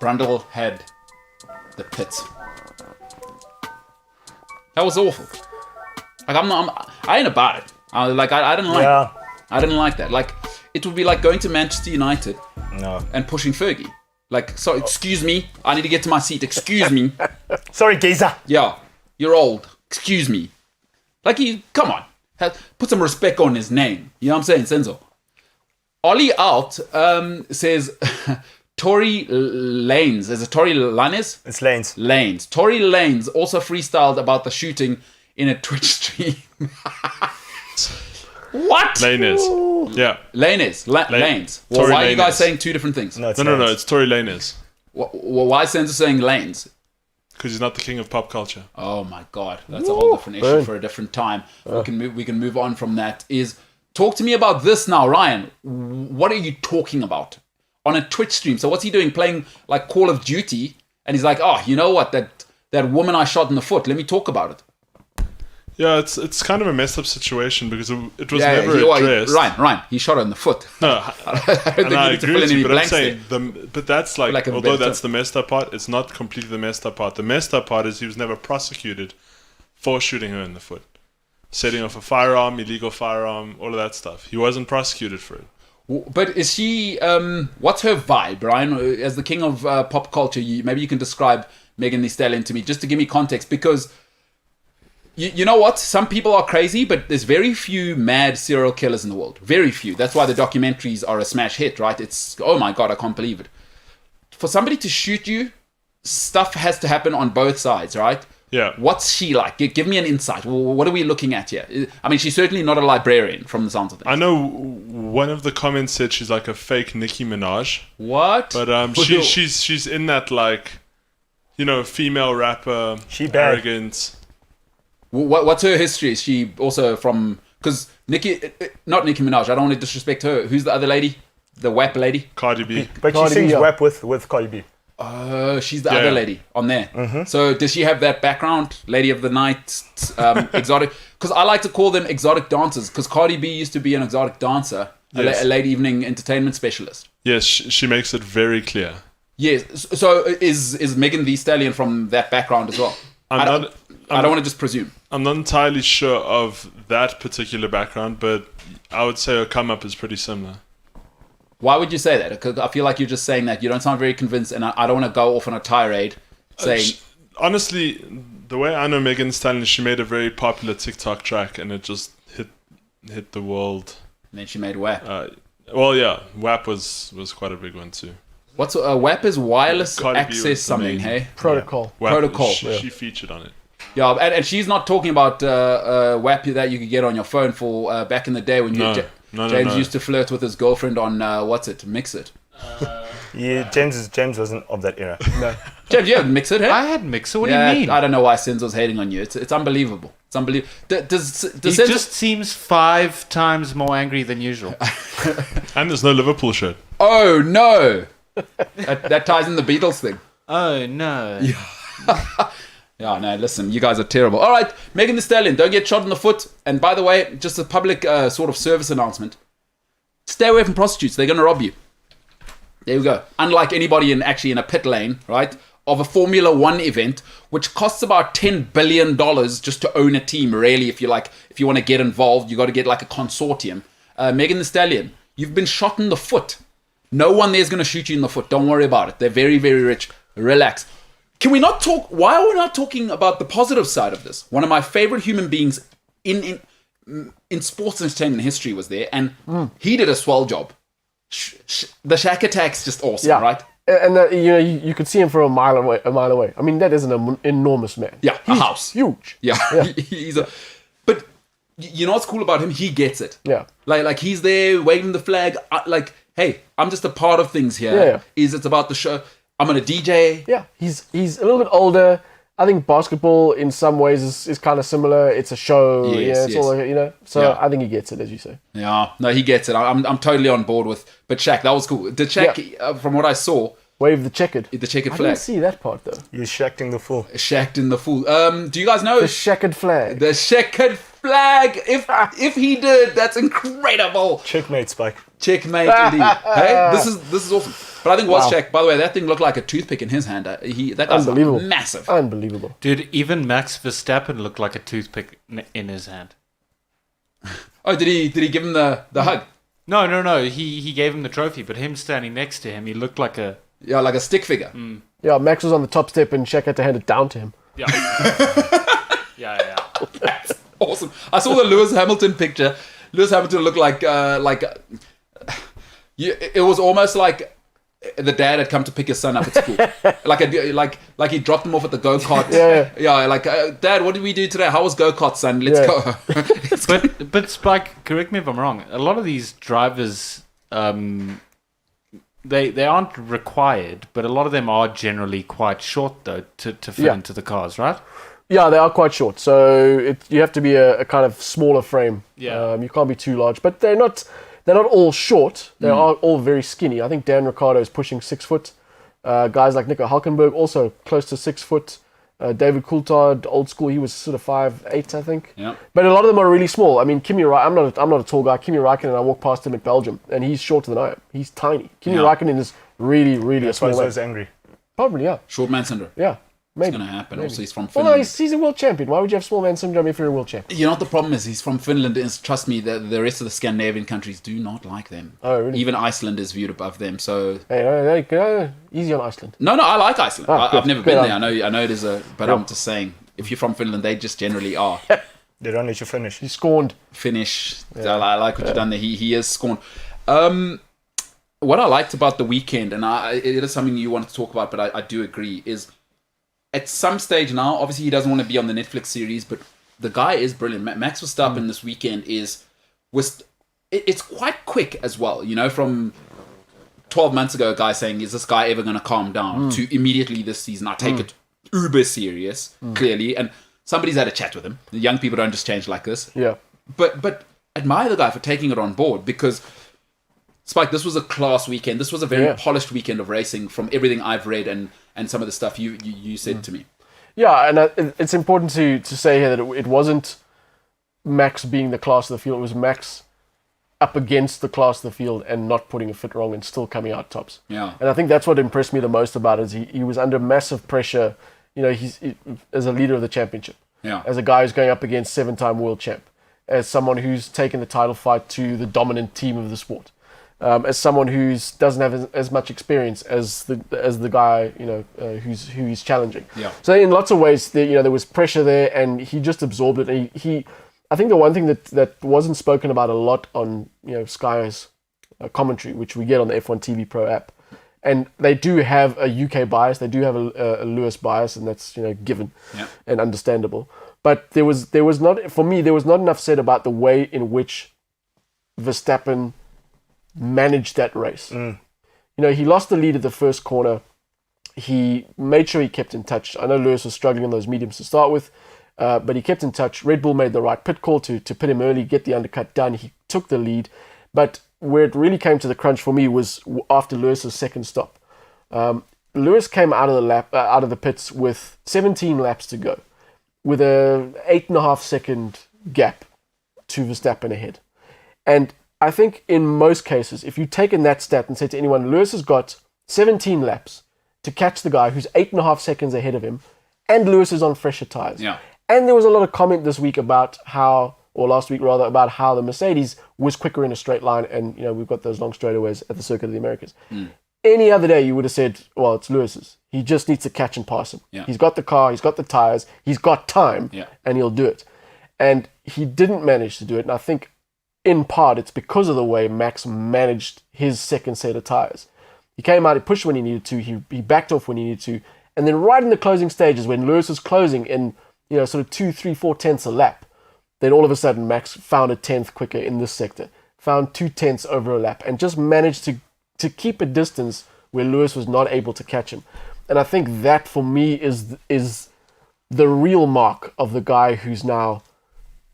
Brundle had the pits. That was awful. Like I ain't about it. I didn't like. Yeah. I didn't like that. Like it would be like going to Manchester United No. and pushing Fergie. Like, sorry, excuse me, I need to get to my seat. Excuse me. Sorry, geezer. Yeah, you're old. Excuse me. Like, come on. Put some respect on his name. You know what I'm saying, Senzo? Ollie Out says Tory Lanez. Is it Tory Lanez? It's Lanes. Lanez. Tory Lanez also freestyled about the shooting in a Twitch stream. What? Lanez. Yeah. Lanez. Lanes. Well, Tory why are you guys Lanez. saying two different things? No, it's No, Lanes. it's Tory Lanez. Why is Senzo saying Lanes? Because he's not the king of pop culture. Oh my god, that's a whole different issue for a different time. We can move on from that. Talk to me about this now, Ryan. What are you talking about on a Twitch stream? So what's he doing? Playing like Call of Duty, and he's like, oh, you know what? That woman I shot in the foot. Let me talk about it. Yeah, it's kind of a messed up situation because it was never addressed. Ryan, he shot her in the foot. No, I don't think and you I need to agree fill in with any you, but I'm blanks saying there. but that's Like a although better- that's the messed up part, it's not completely the messed up part. The messed up part is he was never prosecuted for shooting her in the foot, setting off a firearm, illegal firearm, all of that stuff. He wasn't prosecuted for it. But is she? What's her vibe, Ryan? As the king of pop culture, maybe you can describe Megan Thee Stallion to me, just to give me context, because you know what? Some people are crazy, but there's very few mad serial killers in the world. Very few. That's why the documentaries are a smash hit, right? It's, oh my God, I can't believe it. For somebody to shoot you, stuff has to happen on both sides, right? Yeah. What's she like? Give me an insight. What are we looking at here? I mean, she's certainly not a librarian from the sounds of things. I know one of the comments said she's like a fake Nicki Minaj, What? but she's in that, like, you know, female rapper, She bad. arrogant. What's her history? Is she also from... Because not Nicki Minaj, I don't want to disrespect her. Who's the other lady? The WAP lady? Cardi B. But Cardi she sings B, yeah. WAP with Cardi B. She's the Yeah. other lady on there. So does she have that background? Lady of the night, exotic? Because I like to call them exotic dancers, because Cardi B used to be an exotic dancer, Yes. a late evening entertainment specialist. Yes, she makes it very clear. Yes. So is Megan Thee Stallion from that background as well? I don't want to just presume. I'm not entirely sure of that particular background, but I would say her come up is pretty similar. Why would you say that? Because I feel like you're just saying that. You don't sound very convinced, and I don't want to go off on a tirade saying... Honestly, the way I know Megan Thee Stallion, she made a very popular TikTok track, and it just hit the world. And then she made WAP. Well, yeah, WAP was quite a big one too. What's WAP is wireless Cardi B access was something, amazing. hey? Protocol. WAP, Protocol. She featured on it. Yeah, and she's not talking about WAP that you could get on your phone for back in the day when No. James used to flirt with his girlfriend on Mix It. Yeah, James wasn't of that era. No. James, you have Mix It, hey? I had Mixer. What do Yeah, you mean? I don't know why Senzo's hating on you. It's unbelievable. It's unbelievable. Does He Senzo... just seems 5 times more angry than usual. And there's no Liverpool shirt. Oh, no! that ties in the Beatles thing. Oh no. Yeah, no, listen, you guys are terrible. All right, Megan Thee Stallion, don't get shot in the foot. And by the way, just a public sort of service announcement. Stay away from prostitutes. They're going to rob you. There we go. Unlike anybody in a pit lane, right, of a Formula One event, which costs about $10 billion just to own a team, really, if you want to get involved, you got to get like a consortium. Megan Thee Stallion, you've been shot in the foot. No one there's going to shoot you in the foot. Don't worry about it. They're very, very rich. Relax. Can we not talk? Why are we not talking about the positive side of this? One of my favorite human beings in sports entertainment history was there, and he did a swell job. The Shack Attack's just awesome, Yeah. right? And you could see him from a mile away. I mean, that is an enormous man. Yeah, a house. Huge. Yeah, but you know what's cool about him? He gets it. Yeah. Like he's there waving the flag. Like, hey, I'm just a part of things here. Yeah. It's about the show. I'm gonna DJ. Yeah, he's a little bit older. I think basketball in some ways is kind of similar. It's a show. Yes, It's all like, So Yeah. I think he gets it, as you say. Yeah, no, he gets it. I'm totally on board with. But Shaq, that was cool. Did Shaq, from what I saw, Wave the checkered. the checkered I flag, didn't see that part though. You're shacking the fool. Shaq'd in the fool. Do you guys know The checkered flag. the checkered flag? flag. If he did, that's incredible. Checkmate, Spike. Checkmate indeed. Hey, this is awesome. But I think Wozniak, by the way, that thing looked like a toothpick in his hand. That guy's Unbelievable. massive. Unbelievable. Dude, even Max Verstappen looked like a toothpick in his hand. Oh, did he give him the hug? No. He gave him the trophy, but him standing next to him, he looked like a... Yeah, like a stick figure. Yeah, Max was on the top step and Shaq had to hand it down to him. Yeah. yeah. That's awesome. I saw the Lewis Hamilton picture. Lewis Hamilton looked like it was almost like the dad had come to pick his son up at school. like he dropped him off at the go-kart. Yeah, like, Dad, what did we do today? How was go-kart, son? Let's go. But Spike, correct me if I'm wrong. A lot of these drivers, they aren't required, but a lot of them are generally quite short though to fit into the cars, right? Yeah, they are quite short. So you have to be a kind of smaller frame. Yeah. You can't be too large, but they're not all short. They are all very skinny. I think Dan Ricciardo is pushing 6 foot. Guys like Nico Hulkenberg also close to 6 foot. David Coulthard, old school, he was sort of 5'8", I think. Yeah. But a lot of them are really small. I mean, I'm not a tall guy. Kimi Räikkönen, I walked past him at Belgium, and he's shorter than I am. He's tiny. Kimi Räikkönen is really, really That's a why small he's man. angry. Probably, yeah. Short man syndrome. Yeah. Maybe. It's going to happen. Maybe. Also, he's from Well, Finland. no, he's a world champion. Why would you have small man syndrome if you're a world champion? You know what the problem is? He's from Finland, and trust me, the rest of the Scandinavian countries do not like them. Oh, really? Even Iceland is viewed above them. So Hey, easy on Iceland. no, I like Iceland. Good. I've never Good been on there. I know it is but I'm just saying, if you're from Finland, they just generally are. They don't let you finish. He's scorned. Finnish. I like what you've done there. He is scorned. What I liked about the weekend, and it is something you wanted to talk about, but I do agree, is at some stage now, obviously he doesn't want to be on the Netflix series, but the guy is brilliant. Max Verstappen this weekend it's quite quick as well. You know, from 12 months ago, a guy saying, is this guy ever going to calm down? To immediately this season, I take it uber serious, clearly, and somebody's had a chat with him. The young people don't just change like this. Yeah. But admire the guy for taking it on board, because Spike, this was a class weekend. This was a very polished weekend of racing from everything I've read and some of the stuff you said to me. Yeah, and it's important to say here that it wasn't Max being the class of the field. It was Max up against the class of the field and not putting a foot wrong and still coming out tops. Yeah. And I think that's what impressed me the most about it, is he was under massive pressure, you know, he's as a leader of the championship. Yeah. As a guy who's going up against 7-time world champ. As someone who's taken the title fight to the dominant team of the sport. As someone who doesn't have as much experience as the guy, you know, who he's challenging. Yeah. So in lots of ways, there was pressure there, and he just absorbed it. And I think the one thing that wasn't spoken about a lot on, you know, Sky's commentary, which we get on the F1 TV Pro app, and they do have a UK bias, they do have a Lewis bias, and that's, you know, given and understandable. But there was not, for me, there was not enough said about the way in which Verstappen managed that race. You know, he lost the lead at the first corner. He made sure he kept in touch. I know Lewis was struggling on those mediums to start with, but he kept in touch. Red Bull made the right pit call to pit him early, get the undercut done. He took the lead. But where it really came to the crunch for me was after Lewis's second stop. Lewis came out of the pits with 17 laps to go, with a 8.5 second gap to Verstappen ahead. And I think in most cases, if you've taken that stat and said to anyone, Lewis has got 17 laps to catch the guy who's 8.5 seconds ahead of him, and Lewis is on fresher tyres. Yeah. And there was a lot of comment this week about last week about how the Mercedes was quicker in a straight line, and, you know, we've got those long straightaways at the Circuit of the Americas. Any other day, you would have said, well, it's Lewis's. He just needs to catch and pass him. Yeah. He's got the car, he's got the tyres, he's got time, and he'll do it. And he didn't manage to do it, and I think in part, it's because of the way Max managed his second set of tyres. He came out, he pushed when he needed to, he backed off when he needed to, and then right in the closing stages, when Lewis was closing in, you know, sort of 2, 3, 4 tenths a lap, then all of a sudden Max found a tenth quicker in this sector, found 2 tenths over a lap, and just managed to keep a distance where Lewis was not able to catch him. And I think that, for me, is the real mark of the guy who's now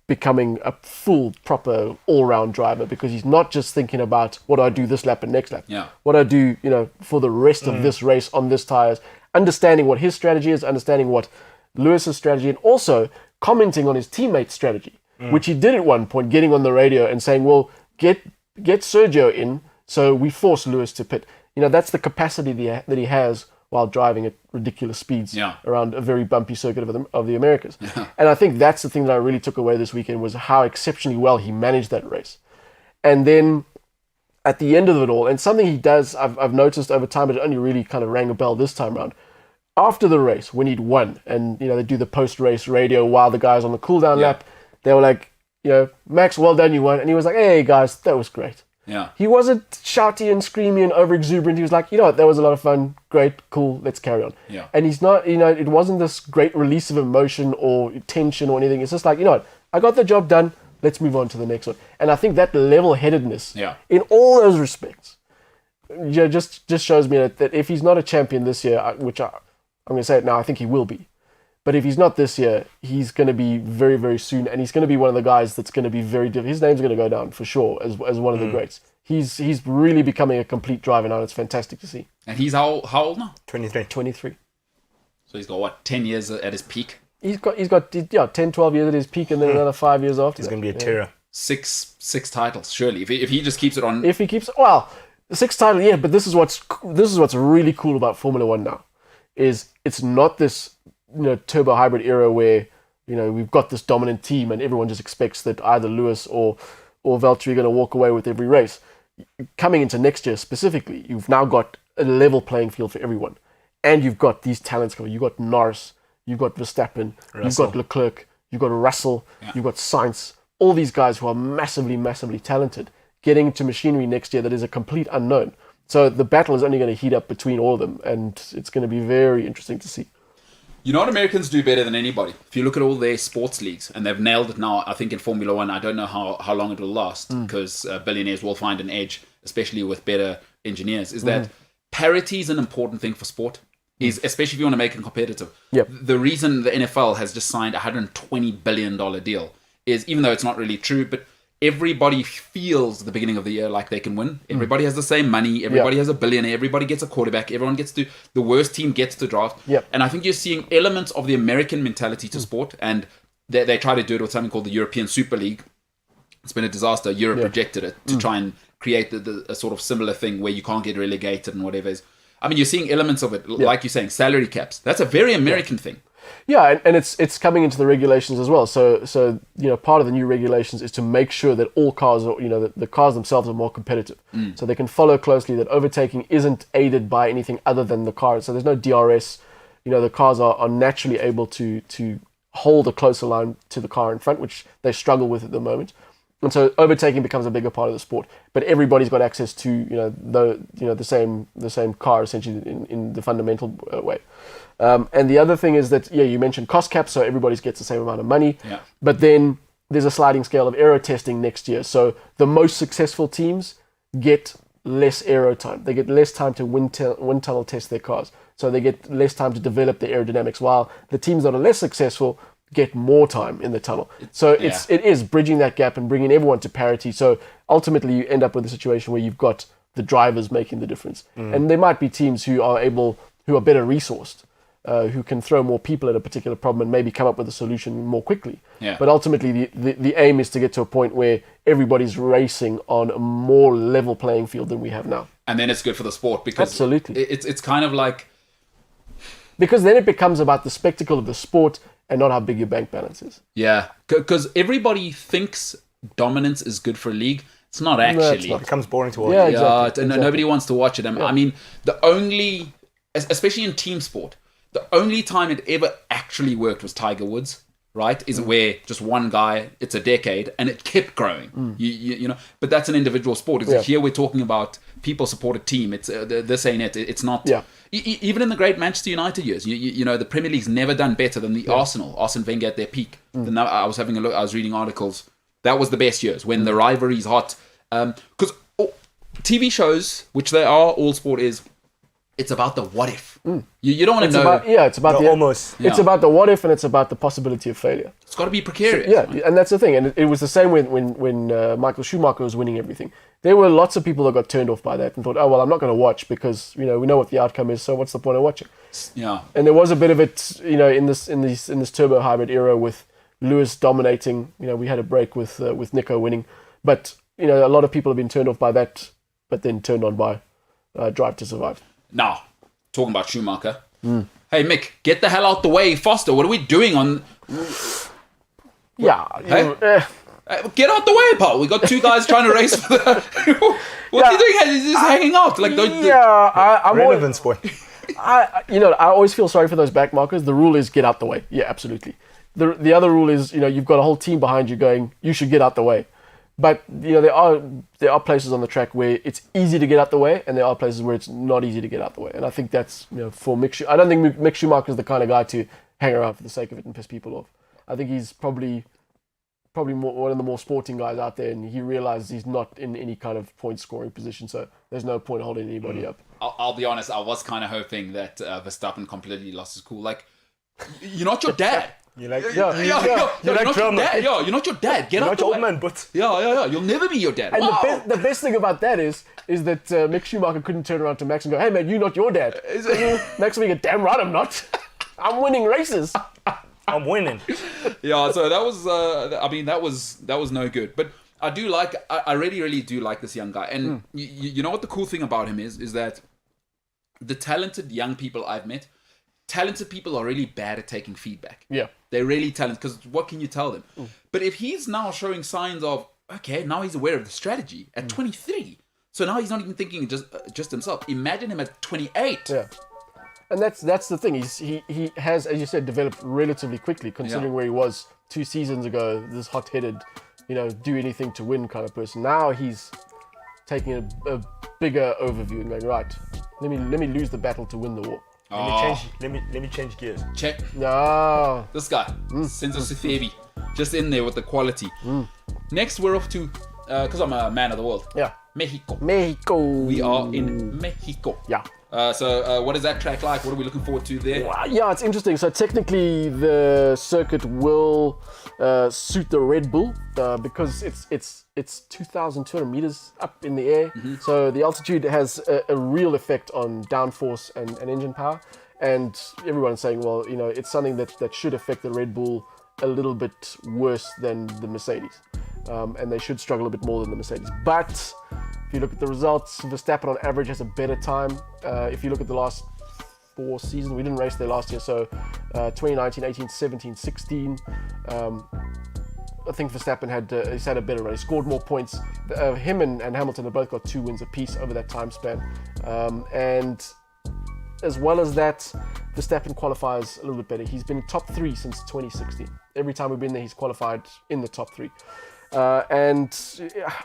becoming a full, proper, all-round driver, because he's not just thinking about what do I do this lap and next lap. Yeah. What do I do, you know, for the rest of this race on this tyres, understanding what his strategy is, understanding what Lewis's strategy, and also commenting on his teammate's strategy. which he did at one point, getting on the radio and saying, well, get Sergio in, so we force Lewis to pit. That's the capacity that he has while driving at ridiculous speeds around a very bumpy circuit of the Americas. Yeah. And I think that's the thing that I really took away this weekend, was how exceptionally well he managed that race. And then at the end of it all, and something he does, I've noticed over time, but it only really kind of rang a bell this time around. After the race, when he'd won, and they do the post-race radio while the guy's on the cool-down lap, they were like, Max, well done, you won. And he was like, hey guys, that was great. Yeah. He wasn't shouty and screamy and over-exuberant. He was like, what, that was a lot of fun, great, cool, let's carry on. Yeah. And he's not, it wasn't this great release of emotion or tension or anything. It's just like, what, I got the job done, let's move on to the next one. And I think that level-headedness, in all those respects, just shows me that if he's not a champion this year, which I'm going to say it now, I think he will be. But if he's not this year, he's going to be very, very soon, and he's going to be one of the guys that's going to be very different. His name's going to go down for sure as one of the greats. He's really becoming a complete driver now. It's fantastic to see. And he's how old now? 23. So he's got what, 10 years at his peak? He's got 10, 12 years at his peak, and then another 5 years after. He's going to be a terror. Six titles, surely. If he just keeps it on. If he keeps, the 6th title, but this is what's really cool about Formula One now, is it's not this turbo hybrid era where we've got this dominant team and everyone just expects that either Lewis or Valtteri are going to walk away with every race. Coming into next year specifically, you've now got a level playing field for everyone, and you've got these talents coming. You've got Norris, you've got Verstappen, you've got Leclerc, you've got Russell, you've got Sainz. All these guys who are massively, massively talented, getting into machinery next year that is a complete unknown. So the battle is only going to heat up between all of them, and it's going to be very interesting to see. You know what Americans do better than anybody? If you look at all their sports leagues, and they've nailed it now, I think in Formula One, I don't know how long it will last, because billionaires will find an edge, especially with better engineers, is that parity is an important thing for sport, especially if you want to make it competitive. Yep. The reason the NFL has just signed a $120 billion deal is, even though it's not really true, but everybody feels at the beginning of the year like they can win. Everybody has the same money. Everybody has a billionaire. Everybody gets a quarterback. Everyone gets to, the worst team gets to draft. Yep. And I think you're seeing elements of the American mentality to sport. And they try to do it with something called the European Super League. It's been a disaster. Europe rejected it to try and create a sort of similar thing where you can't get relegated and whatever is. I mean, you're seeing elements of it, like you're saying, salary caps. That's a very American thing. Yeah, and it's coming into the regulations as well. So part of the new regulations is to make sure that all cars are, the cars themselves are more competitive. So they can follow closely that overtaking isn't aided by anything other than the car. So there's no DRS. The cars are naturally able to hold a closer line to the car in front, which they struggle with at the moment. And so overtaking becomes a bigger part of the sport. But everybody's got access to the same car essentially in the fundamental way. And the other thing is that, you mentioned cost cap, so everybody gets the same amount of money. Yeah. But then there's a sliding scale of aero testing next year. So the most successful teams get less aero time. They get less time to wind tunnel test their cars. So they get less time to develop the aerodynamics, while the teams that are less successful get more time in the tunnel. So it is bridging that gap and bringing everyone to parity. So ultimately you end up with a situation where you've got the drivers making the difference. And there might be teams who are better resourced, who can throw more people at a particular problem and maybe come up with a solution more quickly. Yeah. But ultimately, the aim is to get to a point where everybody's racing on a more level playing field than we have now. And then it's good for the sport, because Absolutely. It's kind of like... Because then it becomes about the spectacle of the sport and not how big your bank balance is. Yeah, because everybody thinks dominance is good for a league. It's not actually. It becomes boring to watch. Yeah, exactly. Nobody wants to watch it. I mean, the only, especially in team sport, the only time it ever actually worked was Tiger Woods, right? Is where just one guy, it's a decade, and it kept growing. You know, but that's an individual sport. Here we're talking about people support a team. It's this ain't it. It's not. Yeah. Even in the great Manchester United years, you know, the Premier League's never done better than the Arsenal. Arsene Wenger at their peak. Then I was having a look. I was reading articles. That was the best years when the rivalry's hot. Because TV shows, which they are, all sport is, it's about the what if. You don't want to know. It's about the almost. It's about the what if, and it's about the possibility of failure. It's got to be precarious. And that's the thing. And it was the same when Michael Schumacher was winning everything. There were lots of people that got turned off by that and thought, oh, well, I'm not going to watch because, we know what the outcome is, so what's the point of watching? Yeah. And there was a bit of it, in this turbo hybrid era with Lewis dominating. We had a break with Nico winning, but a lot of people have been turned off by that, but then turned on by Drive to Survive. Now, talking about Schumacher. Hey Mick, get the hell out the way faster. What are we doing on? Yeah. Hey? Get out the way, pal. We got two guys trying to race for the. What's he doing? He's just hanging out. Like, I'm Relevance, boy. I always feel sorry for those back markers. The rule is get out the way. Yeah, absolutely. The other rule is, you've got a whole team behind you going, you should get out the way. But there are places on the track where it's easy to get out the way, and there are places where it's not easy to get out the way. And I think that's for Mick. I don't think Mick Schumacher is the kind of guy to hang around for the sake of it and piss people off. I think he's probably one of the more sporting guys out there, and he realizes he's not in any kind of point scoring position, so there's no point holding anybody up. I'll be honest, I was kind of hoping that Verstappen completely lost his cool. Like, you're not your dad. You're like, You're not your dad. You're not your dad. Get out the way. Old man, but You'll never be your dad. And Wow. the best thing about that is that Mick Schumacher couldn't turn around to Max and go, "Hey man, you're not your dad." Max will be like, "Damn right I'm not. I'm winning races." I'm winning. Yeah, so that was, that was no good. But I really do like this young guy. And you know what the cool thing about him is that the talented young people I've met, talented people are really bad at taking feedback. Yeah. They're really talented, because what can you tell them? But if he's now showing signs of, okay, now he's aware of the strategy at 23. So now he's not even thinking just himself. Imagine him at 28. Yeah. And that's the thing. He has, as you said, developed relatively quickly, considering where he was 2 seasons ago. This hot-headed, do anything to win kind of person. Now he's taking a bigger overview and going, right, let me lose the battle to win the war. Let me change gears. Check. No. This guy, Senzo Sifebi, just in there with the quality. Next, we're off to, because I'm a man of the world. Yeah. Mexico. We are in Mexico. Yeah. So what is that track like? What are we looking forward to there? Yeah, it's interesting. So technically, the circuit will suit the Red Bull because it's 2,200 meters up in the air. So the altitude has a real effect on downforce and engine power. And everyone's saying, well, it's something that should affect the Red Bull a little bit worse than the Mercedes. And they should struggle a bit more than the Mercedes. But if you look at the results, Verstappen on average has a better time. If you look at the last 4 seasons, we didn't race there last year, so 2019, 18, 17, 16. I think Verstappen had a better run. He scored more points. Him and Hamilton have both got 2 wins apiece over that time span. And as well as that, Verstappen qualifies a little bit better. He's been top 3 since 2016. Every time we've been there, he's qualified in the top 3. And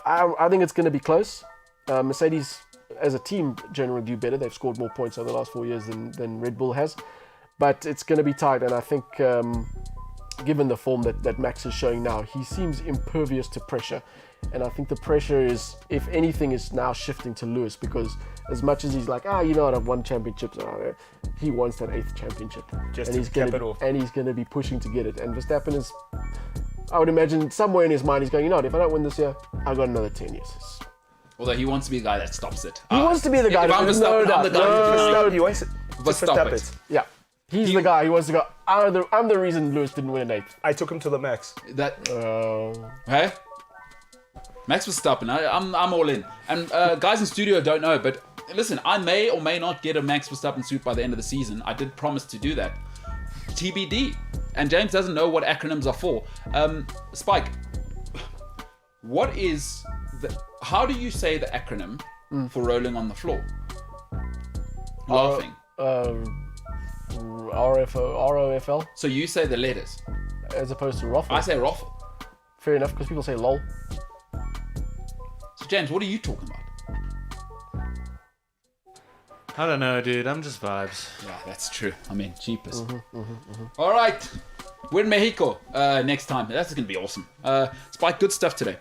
I think it's going to be close. Mercedes, as a team, generally do better. They've scored more points over the last 4 years than Red Bull has. But it's going to be tight. And I think, given the form that Max is showing now, he seems impervious to pressure. And I think the pressure is, if anything, is now shifting to Lewis, because as much as he's like, I've won championships, he wants that 8th championship. He's going to be pushing to get it. And Verstappen is, I would imagine, somewhere in his mind, he's going, if I don't win this year, I've got another 10 years. Although he wants to be the guy that stops it. He wants to be the guy. There's no doubt. He wants to stop it. Yeah. He's the guy who wants to go, I'm the reason Lewis didn't win an 8th. I took him to the max. Hey? Max Verstappen, I'm all in. And guys in studio don't know, but listen, I may or may not get a Max Verstappen suit by the end of the season. I did promise to do that. TBD. And James doesn't know what acronyms are for. Spike, how do you say the acronym for rolling on the floor? Laughing. ROFL. So you say the letters. As opposed to Roffle. I say Roffle. Fair enough, because people say LOL. So James, what are you talking about? I don't know, dude. I'm just vibes. Yeah, that's true. I mean, cheapest. All right. We're in Mexico next time. That's going to be awesome. Spike, good stuff today.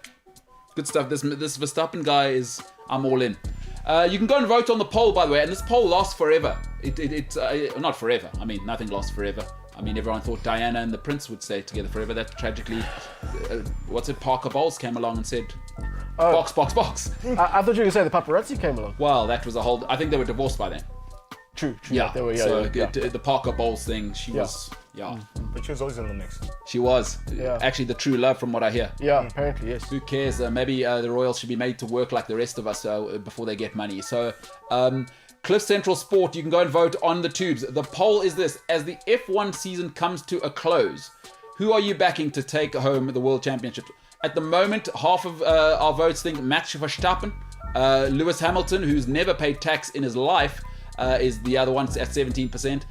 Good stuff. This Verstappen guy is, I'm all in. You can go and vote on the poll, by the way, and this poll lasts forever. It not forever. I mean, nothing lasts forever. I mean, everyone thought Diana and the Prince would stay together forever. That tragically, Parker Bowles came along and said, box. I thought you were going to say the paparazzi came along. Well, that was a whole... I think they were divorced by then. True. Yeah, They were, the Parker Bowles thing, she was... Yeah, But she was always in the mix. she was. Yeah. Actually, the true love from what I hear. Yeah, apparently, yes. Who cares? Maybe the Royals should be made to work like the rest of us before they get money. So, Cliff Central Sport, you can go and vote on the tubes. The poll is this: as the F1 season comes to a close, who are you backing to take home the World Championship? At the moment, half of our votes think Max Verstappen. Lewis Hamilton, who's never paid tax in his life, is the other one at 17%.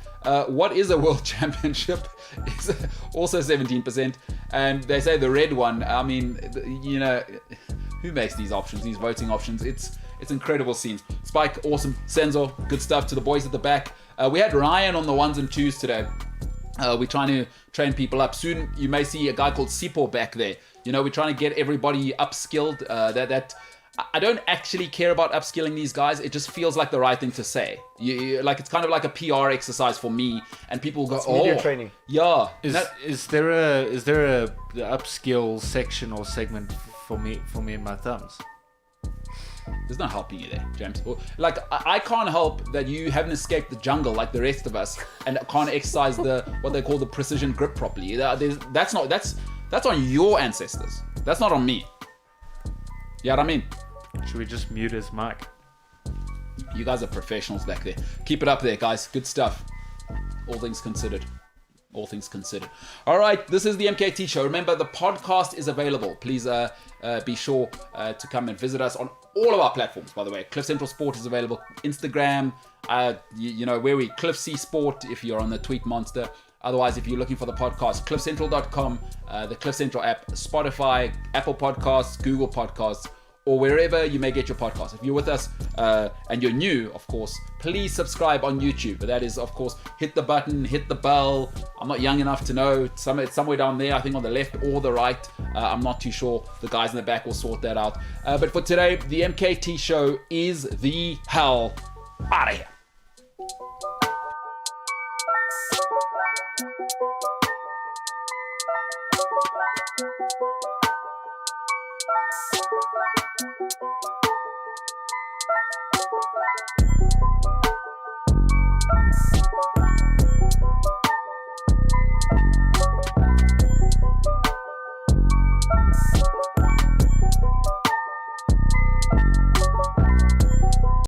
What is a World Championship? Is also 17%. And they say the red one, I mean, you know, who makes these options, these voting options? It's incredible scenes. Spike, awesome. Senzo, good stuff to the boys at the back. We had Ryan on the 1s and 2s today. We're trying to train people up. Soon you may see a guy called Sipo back there. You know, we're trying to get everybody upskilled. That I don't actually care about upskilling these guys. It just feels like the right thing to say. Like it's kind of like a PR exercise for me, and people go, Media training. Yeah. Is there a upskill section or segment for me and my thumbs? There's no helping you there, James. Like I can't help that you haven't escaped the jungle like the rest of us, and can't exercise what they call the precision grip properly. That's on your ancestors. That's not on me. You know what I mean? Should we just mute his mic? You guys are professionals back there. Keep it up there, guys. Good stuff. All things considered. All things considered. All right, this is the MKT Show. Remember, the podcast is available. Please be sure to come and visit us on all of our platforms, by the way. Cliff Central Sport is available. Instagram, you know, where we Cliff C Sport if you're on the Tweet Monster. Otherwise, if you're looking for the podcast, cliffcentral.com, the Cliff Central app, Spotify, Apple Podcasts, Google Podcasts, or wherever you may get your podcast. If you're with us and you're new, of course, please subscribe on YouTube. That is, of course, hit the button, hit the bell. I'm not young enough to know. It's somewhere down there, I think on the left or the right. I'm not too sure. The guys in the back will sort that out. But for today, the MKT Show is the hell out of here.